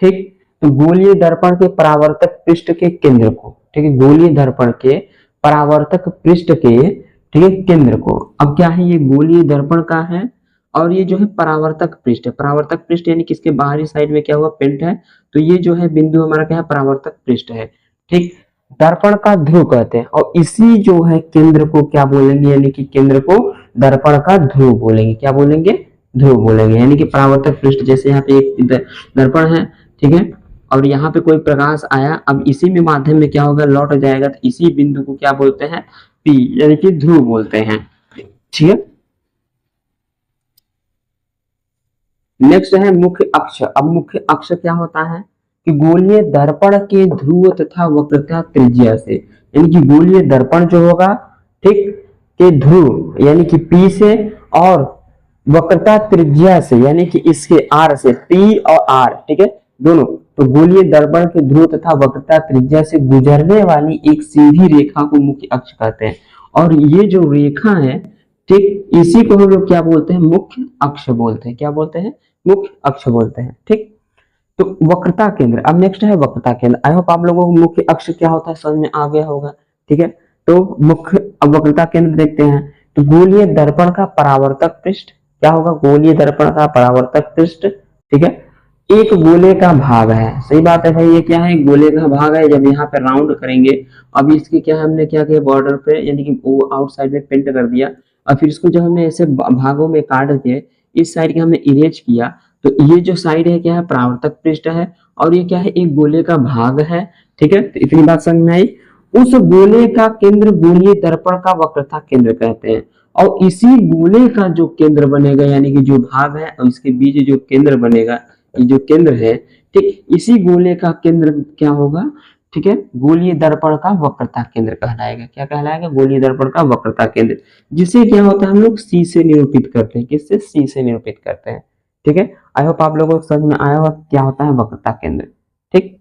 ठीक। तो गोलीय दर्पण के परावर्तक पृष्ठ के केंद्र को, ठीक है, गोलीय दर्पण के परावर्तक पृष्ठ के, ठीक है, केंद्र को। अब क्या है, ये गोलीय दर्पण का है, और ये जो है परावर्तक पृष्ठ है। परावर्तक पृष्ठ यानी किसके बाहरी साइड में क्या हुआ, पेंट है, तो ये जो है बिंदु हमारा क्या है, परावर्तक पृष्ठ है, ठीक। दर्पण का ध्रुव कहते हैं, और इसी जो है केंद्र को क्या बोलेंगे, यानी कि केंद्र को दर्पण का ध्रुव बोलेंगे। क्या बोलेंगे, ध्रुव बोलेंगे। यानी कि परावर्तक पृष्ठ, जैसे यहाँ पे एक दर्पण है, ठीक है, और यहाँ पे कोई प्रकाश आया, अब इसी में माध्यम में क्या होगा, लौट जाएगा, तो इसी बिंदु को क्या बोलते हैं, पी, यानी कि ध्रुव बोलते हैं, ठीक है। नेक्स्ट है मुख्य अक्ष। अब मुख्य अक्ष क्या होता है कि गोलीय दर्पण के ध्रुव तथा वक्रता त्रिज्या से, यानी कि गोलीय दर्पण जो होगा, ठीक, के ध्रुव यानी कि पी से, और वक्रता त्रिज्या से यानी कि इसके आर से, पी और आर, ठीक है, दोनों। तो गोलीय दर्पण के ध्रुव तथा वक्रता त्रिज्या से गुजरने वाली एक सीधी रेखा को मुख्य अक्ष कहते हैं। और ये जो रेखा है, ठीक, इसी को हम लोग क्या बोलते हैं, मुख्य अक्ष बोलते हैं। क्या बोलते हैं, मुख्य अक्ष बोलते हैं, ठीक। तो वक्रता केंद्र, अब नेक्स्ट है वक्रता केंद्र। आई होप आप लोगों को मुख्य अक्ष क्या होता है समझ में आ गया होगा, ठीक है। तो मुख्य अब वक्रता केंद्र देखते हैं, तो गोलीय दर्पण का परावर्तक पृष्ठ क्या होगा, गोलीय दर्पण का परावर्तक पृष्ठ, ठीक है, एक गोले का भाग है। सही बात है भाई, ये क्या है, गोले का भाग है। जब यहाँ पे राउंड करेंगे, अब इसकी क्या हमने क्या किया, बॉर्डर पे यानी कि वो आउटसाइड में पेंट कर दिया, और फिर इसको जब हमने ऐसे भागों में काट के इस साइड के हमने इरेज किया, तो ये जो साइड है क्या है, परावर्तक पृष्ठ है, और ये क्या है, एक गोले का भाग है, ठीक है। तो इतनी बात समझ में आई। उस गोले का केंद्र गोलीय दर्पण का वक्रता केंद्र कहते हैं, और इसी गोले का जो केंद्र बनेगा यानी कि जो भाग है और इसके बीच जो केंद्र बनेगा, ये जो केंद्र है, ठीक, इसी गोले का केंद्र क्या होगा, ठीक है, गोलीय दर्पण का वक्रता केंद्र कहलाएगा। क्या कहलाएगा, गोलीय दर्पण का वक्रता केंद्र, जिसे क्या होता है हम लोग सी से निरूपित करते हैं। किससे, सी से निरूपित करते हैं, ठीक है। आई होप आप लोगों को समझ में आया होगा क्या होता है वक्रता केंद्र, ठीक।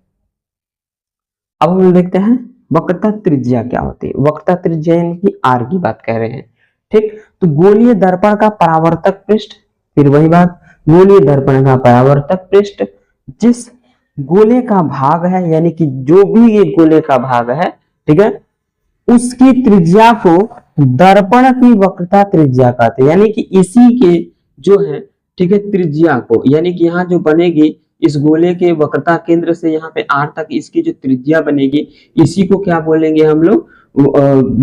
अब हम देखते हैं वक्रता त्रिज्या क्या होती है। वक्रता त्रिज्या यानी कि आर की बात कह रहे हैं, ठीक। तो गोलीय दर्पण का परावर्तक पृष्ठ, फिर वही बात, गोलीय दर्पण का परावर्तक पृष्ठ जिस गोले का भाग है, यानी कि जो भी ये गोले का भाग है, ठीक है, उसकी त्रिज्या को दर्पण की वक्रता त्रिज्या कहते हैं। यानी कि इसी के जो है, ठीक है, त्रिज्या को, यानी कि यहाँ जो बनेगी इस गोले के वक्रता केंद्र से यहाँ पे आर तक इसकी जो त्रिज्या बनेगी, इसी को क्या बोलेंगे हम लोग,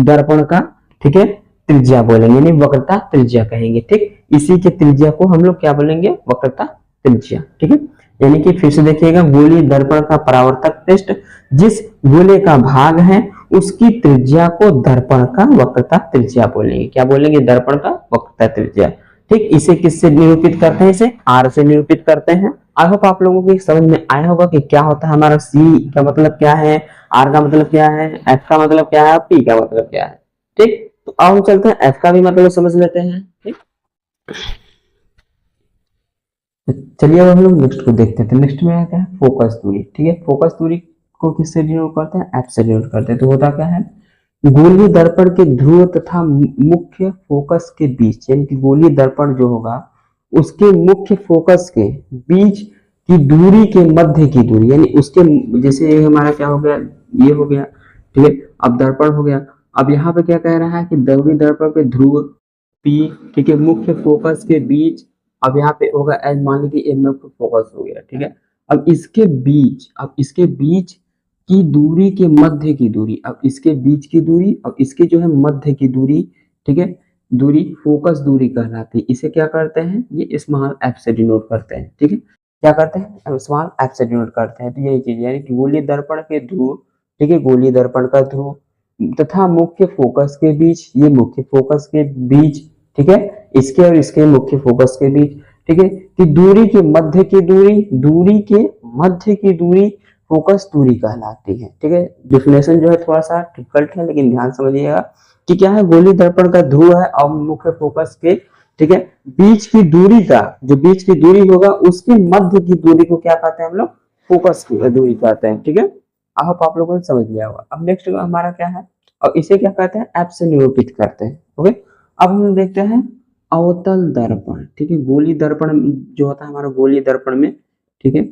दर्पण का, ठीक है, त्रिज्या बोलेंगे, यानी वक्रता त्रिज्या कहेंगे, ठीक। इसी के त्रिज्या को हम लोग क्या बोलेंगे, वक्रता त्रिज्या, ठीक है। यानी कि फिर से देखिएगा, गोलीय दर्पण का परावर्तक पृष्ठ जिस गोले का भाग है उसकी त्रिज्या को दर्पण का वक्रता त्रिज्या बोलेंगे। क्या बोलेंगे, दर्पण का वक्रता त्रिज्या, ठीक। इसे किससे निरूपित करते हैं, इसे आर से निरूपित करते हैं। आई होप आप लोगों को समझ में आया होगा कि क्या होता है हमारा सी का मतलब क्या है, आर का मतलब क्या है, एफ का मतलब क्या है, पी का मतलब क्या है, ठीक। तो अब हम चलते हैं एफ का भी मतलब समझ लेते हैं, ठीक। चलिए अब हम लोग नेक्स्ट को देखते हैं। तो नेक्स्ट में क्या है, फोकस दूरी, ठीक है। फोकस दूरी को किससे डिनोट करते हैं, एफ से डिनोट करते हैं। तो होता क्या है, गोलीय दर्पण के ध्रुव तथा मुख्य फोकस के बीच, यानी कि गोलीय दर्पण जो होगा उसके मुख्य फोकस के बीच की दूरी के मध्य की दूरी, यानी उसके, जैसे ये हमारा क्या हो गया, ये हो गया, ठीक है। अब दर्पण हो गया, अब यहाँ पे क्या कह रहा है कि गोलीय दर्पण के ध्रुव पी, ठीक है, मुख्य फोकस के बीच, अब यहाँ पे होगा एज, मान लीजिए मुख्य फोकस हो गया, ठीक है। अब इसके बीच की दूरी के मध्य की दूरी, अब इसके बीच की दूरी, अब इसके जो है मध्य की दूरी, ठीक है, दूरी फोकस दूरी कहलाती है। इसे क्या करते हैं, ये स्मॉल एफ से डिनोट करते हैं, ठीक है। क्या करते हैं, स्मॉल एफ से डिनोट करते हैं। तो यही चीज, यानी कि गोलीय दर्पण के ध्रुव, ठीक है, गोलीय दर्पण का ध्रुव तथा मुख्य फोकस के बीच, ये मुख्य फोकस के बीच, ठीक है, इसके और इसके मुख्य फोकस के बीच, ठीक है, कि दूरी के मध्य की दूरी, दूरी के मध्य की दूरी फोकस दूरी कहलाती है, ठीक है। डिफिनेशन जो है थोड़ा सा डिफिकल्ट है, लेकिन ध्यान समझिएगा कि क्या है, गोलीय दर्पण का ध्रुव है और मुख्य फोकस के, ठीक है, बीच की दूरी का, जो बीच की दूरी होगा उसके मध्य की दूरी को क्या कहते हैं हम लोग, फोकस की दूरी कहते हैं, ठीक है। आप लोगों ने समझ लिया होगा। अब नेक्स्ट हमारा क्या है, और इसे क्या कहते हैं, एफ से निरूपित करते हैं, ओके। अब हम देखते हैं अवतल दर्पण, ठीक है। गोलीय दर्पण जो होता है हमारा गोलीय दर्पण में, ठीक है,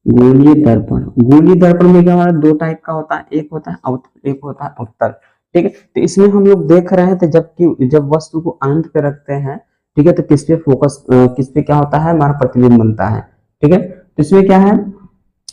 गोलीय दर्पण में क्या हमारा दो टाइप का होता है, एक होता है अवतल, एक होता है उत्तल, ठीक है। तो इसमें हम लोग देख रहे हैं, तो जब वस्तु को अनंत पे रखते हैं, ठीक है, तो किस पे फोकस, किस पे क्या होता है, हमारा प्रतिबिंब बनता है, ठीक है। तो इसमें क्या है,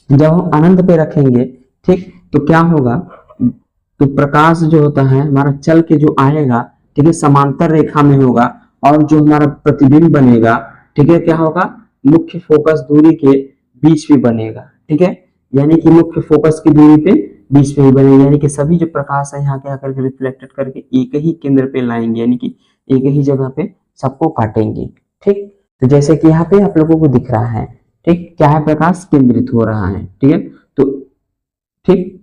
जब हम अनंत पे रखेंगे, ठीक, तो क्या होगा, तो प्रकाश जो होता है हमारा चल के जो आएगा, ठीक है, समांतर रेखा में होगा, और जो हमारा प्रतिबिंब बनेगा, ठीक है, क्या होगा, मुख्य फोकस दूरी के बीच में बनेगा, ठीक है। यानी कि मुख्य फोकस की दूरी पे बीच में ही बनेगा, यानी कि सभी जो प्रकाश है यहाँ के आकर के रिफ्लेक्टेड करके एक ही केंद्र पे लाएंगे, यानी कि एक ही जगह पे सबको काटेंगे, ठीक। तो जैसे कि यहाँ पे आप लोगों को दिख रहा है, ठीक, क्या है, प्रकाश केंद्रित हो रहा है, ठीक है। तो ठीक,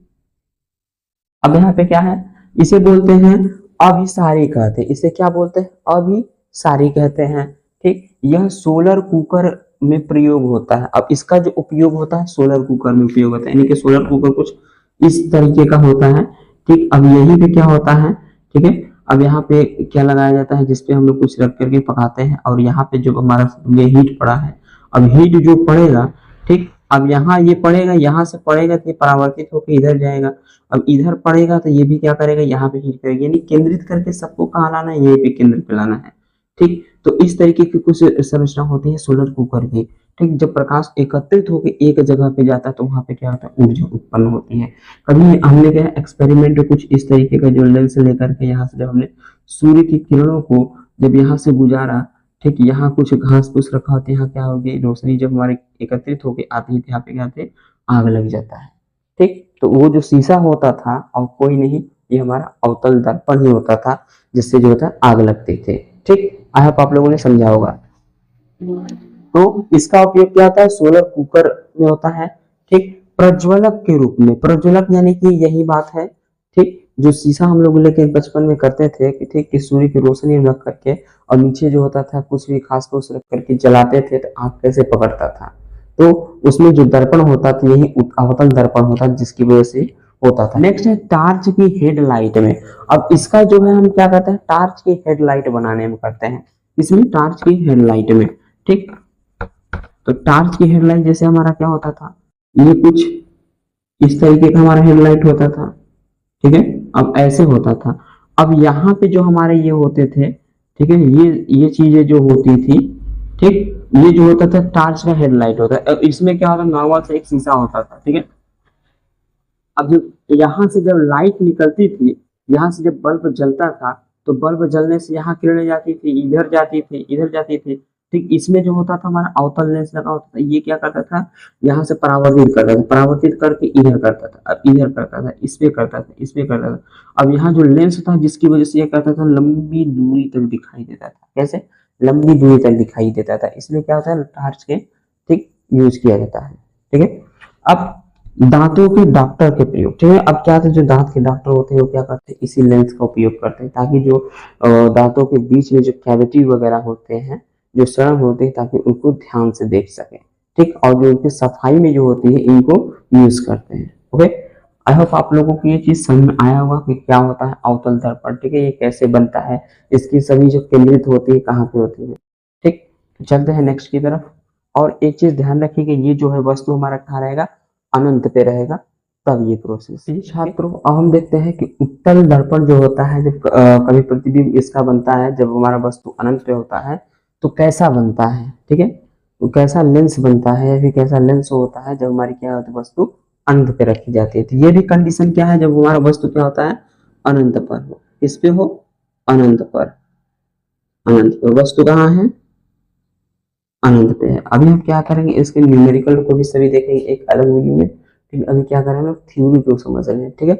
अब यहाँ पे क्या है, इसे बोलते हैं अभिसारी कहते हैं, इसे क्या बोलते हैं, अभिसारी कहते हैं, ठीक। यह सोलर कुकर में प्रयोग होता है। अब इसका जो उपयोग होता है सोलर कुकर में उपयोग होता है, यानी कि सोलर कुकर कुछ इस तरीके का होता है, ठीक। अब यही पे क्या होता है, ठीक है, अब यहाँ पे क्या लगाया जाता है, जिसपे हम लोग कुछ रख करके पकाते हैं, और यहाँ पे जो हमारा ये हीट पड़ा है, अब हीट जो पड़ेगा, ठीक, अब यहाँ ये पड़ेगा, यहाँ से पड़ेगा तो ये परावर्तित होकर इधर जाएगा, अब इधर पड़ेगा तो ये भी क्या करेगा, यहाँ पे हिट करेगा, यानी केंद्रित करके सबको कहाँ लाना है, यहीं पे केंद्र पे लाना है। ठीक, तो इस तरीके की कुछ संरचना होती है सोलर कुकर की। ठीक, जब प्रकाश एकत्रित होकर एक जगह पे जाता है तो वहां पे क्या होता है, ऊर्जा उत्पन्न होती है। कभी हमने क्या एक्सपेरिमेंट कुछ इस तरीके का जो लेंस लेकर के यहाँ से जब हमने सूर्य की किरणों को जब यहाँ से गुजारा, ठीक, यहाँ कुछ घास फूस रखा होता है, यहाँ क्या होगी, रोशनी जब हमारे एकत्रित होकर आती है यहाँ पे क्या होते आग लग जाता है। ठीक, तो वो जो शीशा होता था और कोई नहीं, ये हमारा अवतल दर्पण ही होता था, जिससे जो होता है आग लगते थे। ठीक, आई होप आप लोगों ने समझा होगा। तो इसका उपयोग क्या होता है, सोलर कुकर में होता है। ठीक, प्रज्वलक के रूप में, प्रज्वलक यानी कि यही बात है। ठीक, जो शीशा हम लोग लेके बचपन में करते थे कि ठीक कि सूर्य की रोशनी रख करके और नीचे जो होता था कुछ भी घास फूस रख करके जलाते थे तो आग कैसे पकड़ता था, तो उसमें जो दर्पण होता था यही अवतल दर्पण होता जिसकी वजह से होता था। नेक्स्ट है टार्च की हेडलाइट में। अब इसका जो है हम क्या करते हैं, टार्च की हेडलाइट बनाने में करते हैं, इसमें टार्च की हेडलाइट में। ठीक, तो टार्च की हेडलाइट जैसे हमारा क्या होता था, ये कुछ इस तरीके का हमारा हेडलाइट होता था। ठीक है, अब ऐसे होता था। अब यहाँ पे जो हमारे ये होते थे, ठीक है, ये चीजें जो होती थी, ठीक, ये जो होता था टार्च का हेडलाइट होता है। इसमें क्या होता, नॉर्मल से एक शीशा होता था। ठीक है, अब जब यहाँ से जब लाइट निकलती थी, यहाँ से जब बल्ब जलता था तो बल्ब जलने से यहाँ किरणें जाती थी, इधर जाती थी, इधर जाती थी। ठीक, इसमें जो होता था हमारा अवतल लेंस लगा होता था, ये क्या करता था, यहाँ से परावर्तित करता था, परावर्तित करके इधर करता था, अब इधर करता था, इस पे करता था, इस पे करता था। अब यहाँ जो लेंस था जिसकी वजह से ये करता था, लंबी दूरी तक दिखाई देता था। कैसे, लंबी दूरी तक दिखाई देता था, इसलिए क्या होता है, टार्च के ठीक यूज किया जाता है। ठीक है, अब दांतों के डॉक्टर के प्रयोग। ठीक है, अब क्या होता है, जो दांत के डॉक्टर होते हैं वो क्या करते हैं, इसी लेंस का उपयोग करते हैं ताकि जो दांतों के बीच में जो कैविटी वगैरह होते हैं, जो सड़न होते हैं, ताकि उनको ध्यान से देख सके। ठीक, और जो उनकी सफाई में जो होती है इनको यूज करते हैं। ओके, आई होप आप लोगों को ये चीज समझ में आया होगा कि क्या होता है अवतल दर्पण। ठीक है, ये कैसे बनता है, इसकी सभी जो केंद्रित होती है कहाँ पे होती है। ठीक, तो चलते हैं नेक्स्ट की तरफ। और एक चीज ध्यान रखिए कि ये जो है वस्तु हमारा कहाँ रहेगा, अनंत पे रहेगा, तब ये प्रोसेस। छात्रों, अब हम देखते हैं कि उत्तल दर्पण जो होता है, जब कभी प्रतिबिंब इसका बनता है, जब हमारा वस्तु अनंत पे होता है तो कैसा बनता है। ठीक है, तो कैसा लेंस बनता है या फिर कैसा लेंस होता है जब हमारी क्या होती है, वस्तु अनंत पे रखी जाती है। तो ये भी कंडीशन क्या है, जब हमारा वस्तु क्या होता है, अनंत पर हो। किस पे हो, अनंत पर। अनंत पर वस्तु कहाँ है, अनंत पे है। अभी हम क्या करेंगे, इसके न्यूमेरिकल को भी सभी देखेंगे एक अलग वीडियो में। ठीक, अभी क्या करें हम लोग थ्योरी को समझ रहे हैं। ठीक है,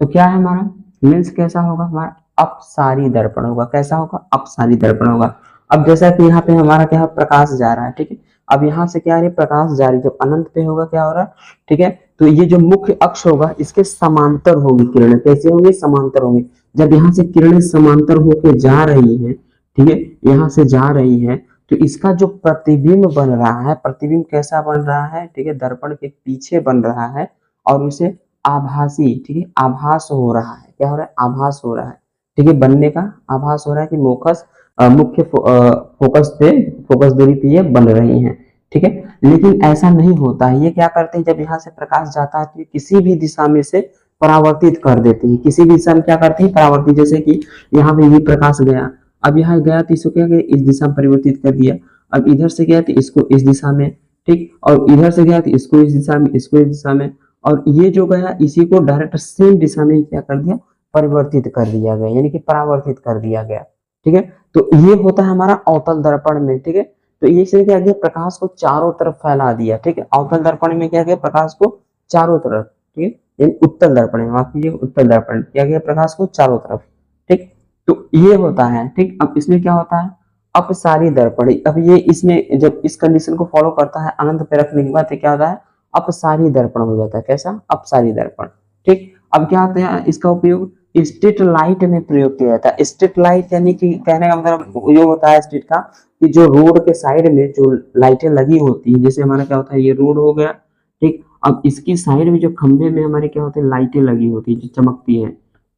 तो क्या है हमारा लेंस कैसा होगा, हमारा अपसारी दर्पण होगा। कैसा होगा, अपसारी दर्पण होगा। अब जैसा कि यहाँ पे हमारा क्या है, प्रकाश जा रहा है। ठीक है, अब यहाँ से क्या है, प्रकाश जा रही, जब अनंत पे होगा क्या हो रहा है। ठीक है, तो ये जो मुख्य अक्ष होगा इसके समांतर होगी किरणें। कैसे होंगी, समांतर होंगी। जब यहाँ से किरणें समांतर होके जा रही है, ठीक है, यहाँ से जा रही है, तो इसका जो प्रतिबिंब बन रहा है, प्रतिबिंब कैसा बन रहा है, ठीक है, दर्पण के पीछे बन रहा है और उसे आभासी, ठीक है, आभास हो रहा है। क्या हो रहा है, आभास हो रहा है। ठीक है, बनने का आभास हो रहा है कि मोकस मुख्य फोकस पे, फोकस दूरी पे ये बन रही है। ठीक है, लेकिन ऐसा नहीं होता है। ये क्या करते हैं, जब यहाँ से प्रकाश जाता है तो किसी भी दिशा में से परावर्तित कर देती है। किसी भी दिशा में क्या करती है, परावर्तित। जैसे कि यहाँ पे ये प्रकाश गया, अब यहाँ गया तो इसको क्या किया, इस दिशा में परिवर्तित कर दिया। अब इधर से गया तो इसको इस दिशा में, ठीक, और इधर से गया तो इसको इस दिशा में, इसको इस दिशा में, और ये जो गया इसी को डायरेक्ट सेम दिशा में क्या कर दिया, परिवर्तित कर दिया गया, यानी कि परावर्तित कर दिया गया। ठीक है, तो ये होता है हमारा अवतल दर्पण में। ठीक है, तो ये से क्या किया, प्रकाश को चारों तरफ फैला दिया। ठीक है, अवतल दर्पण में क्या किया, प्रकाश को चारों तरफ। ठीक है, यानी उत्तल दर्पण में, माफ कीजिए, उत्तल दर्पण क्या किया, प्रकाश को चारों तरफ। ठीक, तो ये होता है। ठीक, अब इसमें क्या होता है, अपसारी दर्पण। अब ये इसमें जब इस कंडीशन को फॉलो करता है अनंत पे रखने के बाद क्या होता है, अपसारी दर्पण हो जाता है। कैसा, अपसारी दर्पण। ठीक, अब क्या होता है, इसका उपयोग स्ट्रीट लाइट में प्रयोग किया जाता है। स्ट्रीट लाइट यानी कि कहने का मतलब ये होता है स्ट्रीट का, कि जो रोड के साइड में जो लाइटें लगी होती है, जैसे हमारा क्या होता है, ये रोड हो गया। ठीक, अब इसकी साइड में जो खंभे में हमारे क्या होते हैं, लाइटें लगी होती है जो चमकती है।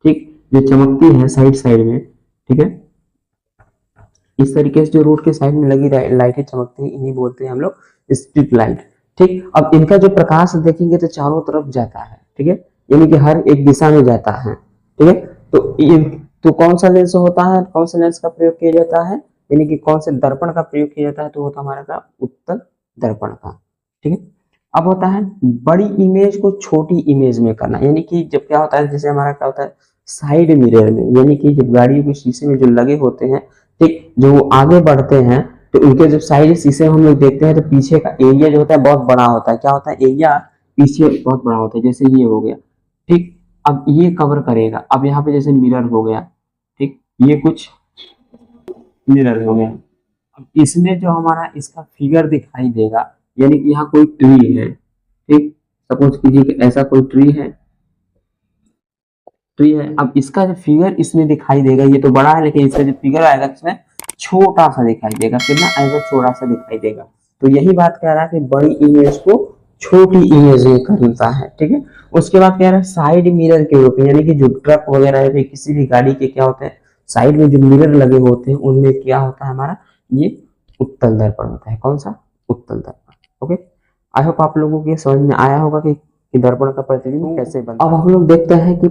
ठीक, जो चमकती है साइड साइड में। ठीक है, इस तरीके से जो रोड के साइड में लगी लाइटें चमकती हैं, इन्हीं बोलते हैं हम लोग स्ट्रीट लाइट। ठीक। अब इनका जो प्रकाश देखेंगे तो चारों तरफ जाता है, ठीक है, यानी कि हर एक दिशा में जाता है, ठीक है। तो कौन सा लेंस होता है, कौन से लेंस का प्रयोग किया जाता है, यानी कि कौन से दर्पण का प्रयोग किया जाता है, तो होता हमारा का उत्तल दर्पण का, ठीक है। अब होता है बड़ी इमेज को छोटी इमेज में करना, यानी कि जब क्या होता है, जैसे हमारा क्या होता है साइड मिरर में, यानी कि जब गाड़ियों के शीशे में जो लगे होते हैं, ठीक, जो वो आगे बढ़ते हैं तो उनके जब साइड शीशे हम लोग देखते हैं तो पीछे का एरिया जो होता है बहुत बड़ा होता है, क्या होता है एरिया पीछे बहुत बड़ा होता है, जैसे ये हो गया, ठीक। अब ये कवर करेगा, अब यहाँ पे जैसे मिरर हो गया, ठीक, ये कुछ मिरर हो गया। अब इसमें जो हमारा इसका फिगर दिखाई देगा, यानी कि यहाँ कोई ट्री है, ठीक, सपोज कीजिए कि ऐसा कोई ट्री है। अब इसका जो फिगर इसमें दिखाई देगा, ये तो बड़ा है लेकिन इसका जो फिगर आएगा इसमें छोटा सा दिखाई देगा, कितना ऐसा छोटा सा दिखाई देगा। तो यही बात कह रहा है कि बड़ी इमेज को छोटी इमेज में करता है, ठीक है। उसके बाद कह रहा है साइड मिरर के रूप में, यानी कि जो ट्रक वगैरह है किसी भी गाड़ी के क्या होते हैं साइड में जो मिरर लगे होते हैं उनमें क्या होता है हमारा ये उत्तल दर्पण होता है। कौन सा उत्तल दर्पण। ओके, आई होप आप लोगों को समझ में आया होगा कि दर्पण का प्रतिबिंब कैसे बनता है। अब हम लोग देखते हैं कि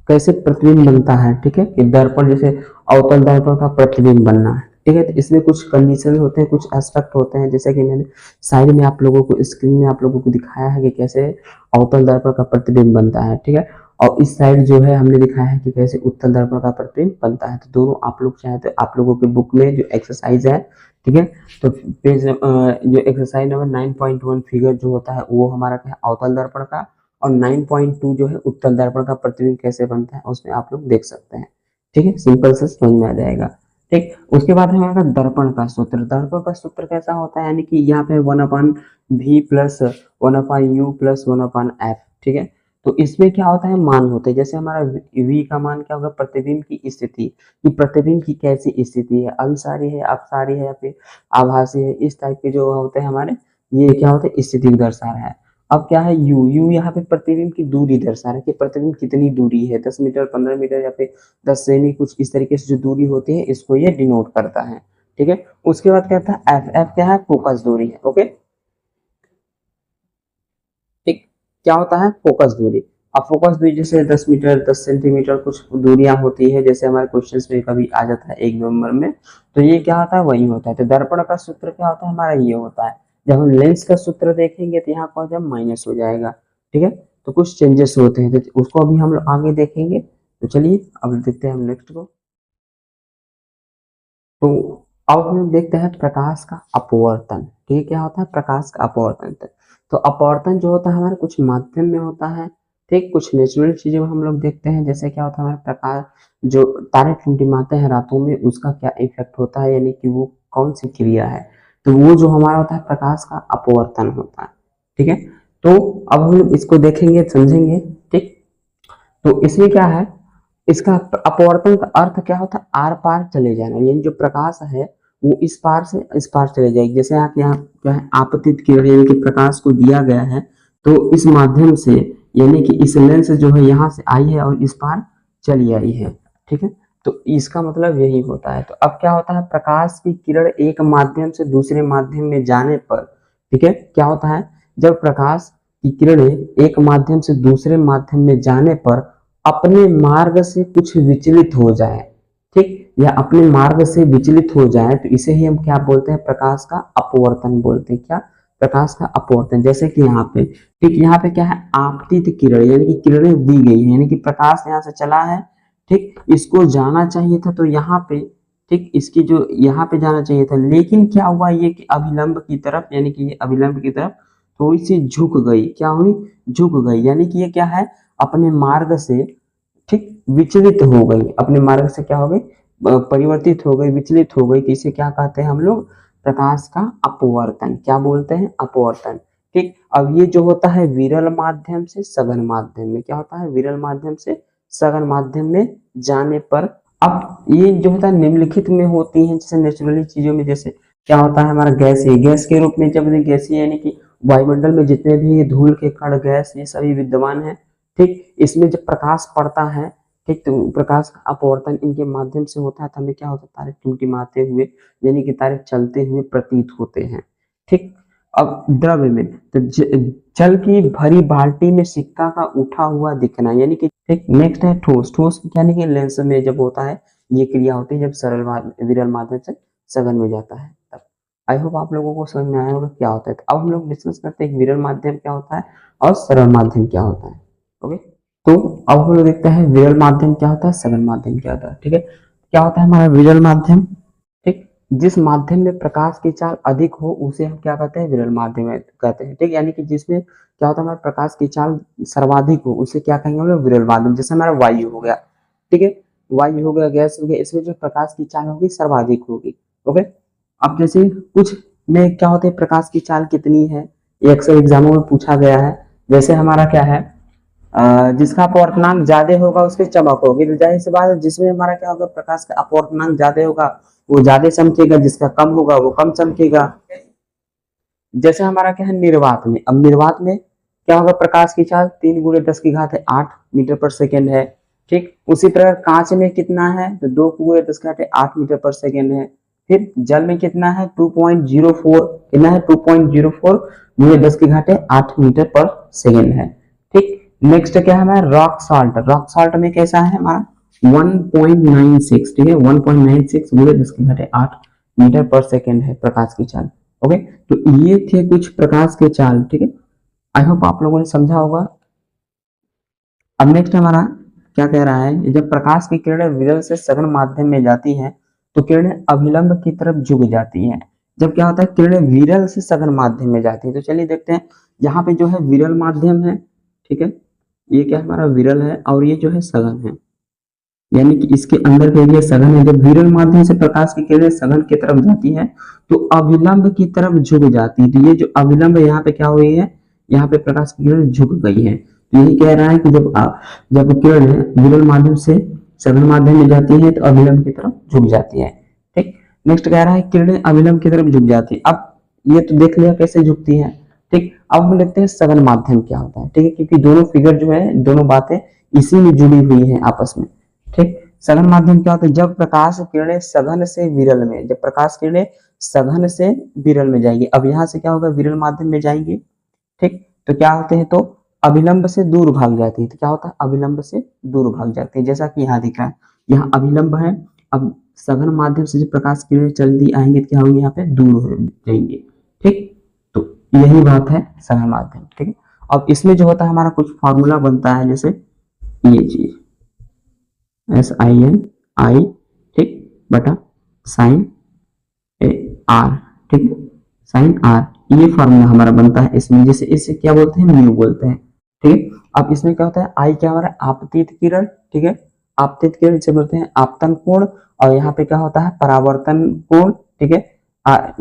कैसे प्रतिबिंब बनता है, ठीक है, कि दर्पण जैसे अवतल दर्पण का प्रतिबिंब बनना है, ठीक है। तो इसमें कुछ कंडीशन होते हैं, कुछ एस्पेक्ट होते हैं, जैसे कि मैंने साइड में आप लोगों को स्क्रीन में आप लोगों को दिखाया है कि कैसे अवतल दर्पण का प्रतिबिंब बनता है, ठीक है। और इस साइड जो है हमने दिखाया है कि कैसे उत्तल दर्पण का प्रतिबिंब बनता है। तो दोनों आप लोग चाहे तो आप लोगों के बुक में जो एक्सरसाइज है, ठीक है, तो पेज जो एक्सरसाइज नंबर 9.1 फिगर जो होता है वो हमारा क्या है अवतल दर्पण का, और 9.2 जो है उत्तल दर्पण का प्रतिबिंब कैसे बनता है उसमें आप लोग देख सकते हैं, ठीक है, सिंपल से समझ में आ जाएगा, ठीक। उसके बाद हमारा दर्पण का सूत्र, दर्पण का सूत्र कैसा होता है, यानी कि यहाँ पे 1/v plus 1/u plus 1/f, ठीक है। तो इसमें क्या होता है मान होते हैं, जैसे हमारा v का मान क्या होगा प्रतिबिंब की स्थिति, कि प्रतिबिंब की कैसी स्थिति है, अभिसारी है अपसारी है या फिर आभासी है, इस टाइप के जो होते हैं हमारे ये क्या होते हैं स्थिति को दर्शा रहा है। अब क्या है यू यहाँ पे प्रतिबिंब की दूरी दर्शा रहा है कि प्रतिबिंब कितनी दूरी है, 10 मीटर 15 मीटर या फिर 10 सेमी, कुछ इस तरीके से जो दूरी होती है इसको ये डिनोट करता है, ठीक है। उसके बाद कहता है एफ क्या है फोकस दूरी है, ओके, ठीक। क्या होता है फोकस दूरी। अब फोकस दूरी जैसे 10 मीटर 10 सेंटीमीटर कुछ दूरियां होती है, जैसे हमारे क्वेश्चंस में कभी आ जाता है 1 नंबर में, तो ये क्या होता है वही होता है। तो दर्पण का सूत्र क्या होता है हमारा ये होता है। जब हम लेंस का सूत्र देखेंगे तो यहाँ पर जब माइनस हो जाएगा, ठीक है। तो कुछ चेंजेस होते हैं तो उसको अभी हम लोग आगे देखेंगे। तो चलिए अब देखते हैं हम नेक्स्ट को। तो अब हम लोग देखते हैं प्रकाश का अपवर्तन, ठीक, क्या होता है प्रकाश का अपवर्तन। तो अपवर्तन जो होता है हमारे कुछ माध्यम में होता है, ठीक, कुछ नेचुरल चीजें हम लोग देखते हैं, जैसे क्या होता है हमारा प्रकाश जो तारे टिमटिमाते हैं रातों में उसका क्या इफेक्ट होता है, यानी कि वो कौन सी क्रिया है, तो वो जो हमारा होता है प्रकाश का अपवर्तन होता है, ठीक है। तो अब हम लोग इसको देखेंगे समझेंगे, ठीक। तो इसमें क्या है इसका अपवर्तन का अर्थ क्या होता है आर पार चले जाना, यानी जो प्रकाश है वो इस पार से इस पार चले जाएगी। जैसे आप यहाँ क्या है आपतित किरण यानी कि प्रकाश को दिया गया है तो इस माध्यम से यानी कि इस लेंस जो है यहाँ से आई है और इस पार चली आई है, ठीक है। तो इसका मतलब यही होता है। तो अब क्या होता है प्रकाश की किरण एक माध्यम से दूसरे माध्यम में जाने पर, ठीक है, क्या होता है जब प्रकाश की किरणें एक माध्यम से दूसरे माध्यम में जाने पर अपने मार्ग से कुछ विचलित हो जाए, ठीक, या अपने मार्ग से विचलित हो जाए तो इसे ही हम क्या बोलते हैं प्रकाश का अपवर्तन बोलते हैं। क्या प्रकाश का अपवर्तन। जैसे कि यहाँ पे ठीक यहाँ पे क्या है आपतित किरण यानी कि किरणें दी गई है, यानी कि प्रकाश यहाँ से चला है, ठीक, इसको जाना चाहिए था तो यहाँ पे, ठीक, इसकी जो यहाँ पे जाना चाहिए था, लेकिन क्या हुआ ये कि अभिलंब की तरफ यानी कि ये अभिलंब की तरफ थोड़ी सी झुक गई, क्या हुई झुक गई, यानी कि ये क्या है अपने मार्ग से, ठीक, विचलित हो गई, अपने मार्ग से क्या हो गई परिवर्तित हो गई विचलित हो गई। इसे क्या कहते हैं हम लोग प्रकाश का अपवर्तन, क्या बोलते हैं अपवर्तन, ठीक। अब ये जो होता है विरल माध्यम से सघन माध्यम में, क्या होता है विरल माध्यम से सघन माध्यम में जाने पर, अब ये जो होता है निम्नलिखित में होती है जैसे नेचुरली चीजों में, जैसे क्या होता है हमारा गैस के रूप में, जब गैसीय यानी कि वायुमंडल में जितने भी धूल के कण गैस ये सभी विद्यमान है, ठीक, इसमें जब प्रकाश पड़ता है, ठीक, तो प्रकाश का अपवर्तन इनके माध्यम से होता है तो हमें क्या होता है तारे टिमटिमाते हुए यानी कि तारे चलते हुए प्रतीत होते हैं, ठीक। अब द्रव्य में तो जल की भरी बाल्टी में सिक्का का उठा हुआ दिखना, यानी कि ठीक। नेक्स्ट है ठोस। ठोस यानी कि लेंस में जब होता है ये क्रिया होती है जब विरल माध्यम से सघन में जाता है तब। आई होप आप लोगों को समझ में आया होगा क्या होता है। तो अब हम लोग डिस्कस करते हैं विरल माध्यम क्या होता है और सरल माध्यम क्या होता है। ओके, तो अब हम लोग देखते हैं विरल माध्यम क्या होता है, सघन माध्यम क्या होता है। ठीक है, क्या होता है हमारा विरल माध्यम। ठीक, जिस माध्यम में प्रकाश की चाल अधिक हो उसे हम क्या कहते हैं, विरल माध्यम कहते हैं। ठीक, यानी कि जिसमें क्या होता है हमारे प्रकाश की चाल सर्वाधिक हो उसे क्या कहेंगे हम लोग, विरल माध्यम। जैसे हमारा वायु हो गया, ठीक है, वायु हो गया, गैस हो गया, इसमें जो प्रकाश की चाल होगी सर्वाधिक होगी। ओके, अब जैसे कुछ में क्या होता है प्रकाश की चाल कितनी है, ये अक्सर एग्जामों में पूछा गया है। जैसे हमारा क्या है, जिसका अपवर्तनांक ज्यादा होगा उसकी चमक होगी। तो जाहिर सी बात है जिसमें हमारा क्या होगा प्रकाश का अपवर्तनांक ज्यादा होगा वो ज्यादा चमकेगा, जिसका कम होगा वो कम चमकेगा। जैसे हमारा क्या है निर्वात में, अब निर्वात में क्या होगा प्रकाश की चाल 3 × 10⁸ 8 मीटर पर सेकेंड है। ठीक, उसी प्रकार कांच में कितना है तो 2 × 10⁸ 8 मीटर पर सेकेंड है। फिर जल में कितना है 2.04, कितना है 2.04 × 10⁸ 8 मीटर पर सेकेंड है। ठीक, नेक्स्ट क्या है हमारा रॉक साल्ट। रॉक साल्ट में कैसा है हमारा 1.96, ठीक है, 1.96 × 10⁸ 8 मीटर पर सेकेंड है प्रकाश की चाल। ओके, तो ये थे कुछ प्रकाश के चाल। ठीक है, आई होप आप लोगों ने समझा होगा। अब नेक्स्ट हमारा क्या कह रहा है, जब प्रकाश की किरणें विरल से सघन माध्यम में जाती हैं तो किरणें अभिलंब की तरफ झुक जाती हैं। जब क्या होता है किरणें विरल से सघन माध्यम में जाती है तो चलिए देखते हैं। यहाँ पे जो है विरल माध्यम है, ठीक है, ये क्या हमारा विरल है और ये जो है सघन है, यानी कि इसके अंदर का एरिया सघन है। जब विरल माध्यम से प्रकाश की किरणें सघन की तरफ जाती है तो अभिलंब की तरफ झुक जाती है। तो ये जो अभिलंब यहाँ पे क्या हुई है, यहाँ पे प्रकाश की किरण झुक गई है। तो यही कह रहा है कि जब किरण विरल माध्यम से सघन माध्यम में जाती है तो अभिलंब की तरफ झुक जाती है। ठीक, नेक्स्ट कह रहा है किरणें अभिलंब की तरफ झुक जाती है। अब ये तो देख लिया कैसे झुकती है। ठीक, अब हम देखते हैं सघन माध्यम क्या होता है। ठीक है, क्योंकि दोनों फिगर जो है दोनों बातें इसी में जुड़ी हुई है आपस में। ठीक, सघन माध्यम क्या होता है, जब प्रकाश किरणें सघन से विरल में, जब प्रकाश किरणें सघन से विरल में जाएंगी। अब यहाँ से क्या होगा विरल माध्यम में जाएंगे। ठीक, तो क्या होते हैं तो अभिलंब से दूर भाग जाती है। तो क्या होता है अभिलंब से दूर भाग जाती है, जैसा कि यहाँ दिख रहा है, यहाँ अभिलंब है। अब सघन माध्यम से जब प्रकाश किरणें चलती आएंगे तो क्या होंगे यहाँ पे दूर हो जाएंगे। ठीक, तो यही बात है सघन माध्यम। ठीक है, अब इसमें जो होता है हमारा कुछ फॉर्मूला बनता है, जैसे ये चीज SIN ठीक बटा साइन आर, ठीक, साइन आर, ये फॉर्मूला हमारा बनता है इसमें। जैसे इसे क्या बोलते हैं म्यू बोलते हैं। ठीक है, अब इसमें क्या होता है आई क्या हमारा आपतित किरण। ठीक है, आपतित किरण से बोलते हैं आपतन कोण, और यहाँ पे क्या होता है परावर्तन कोण। ठीक है,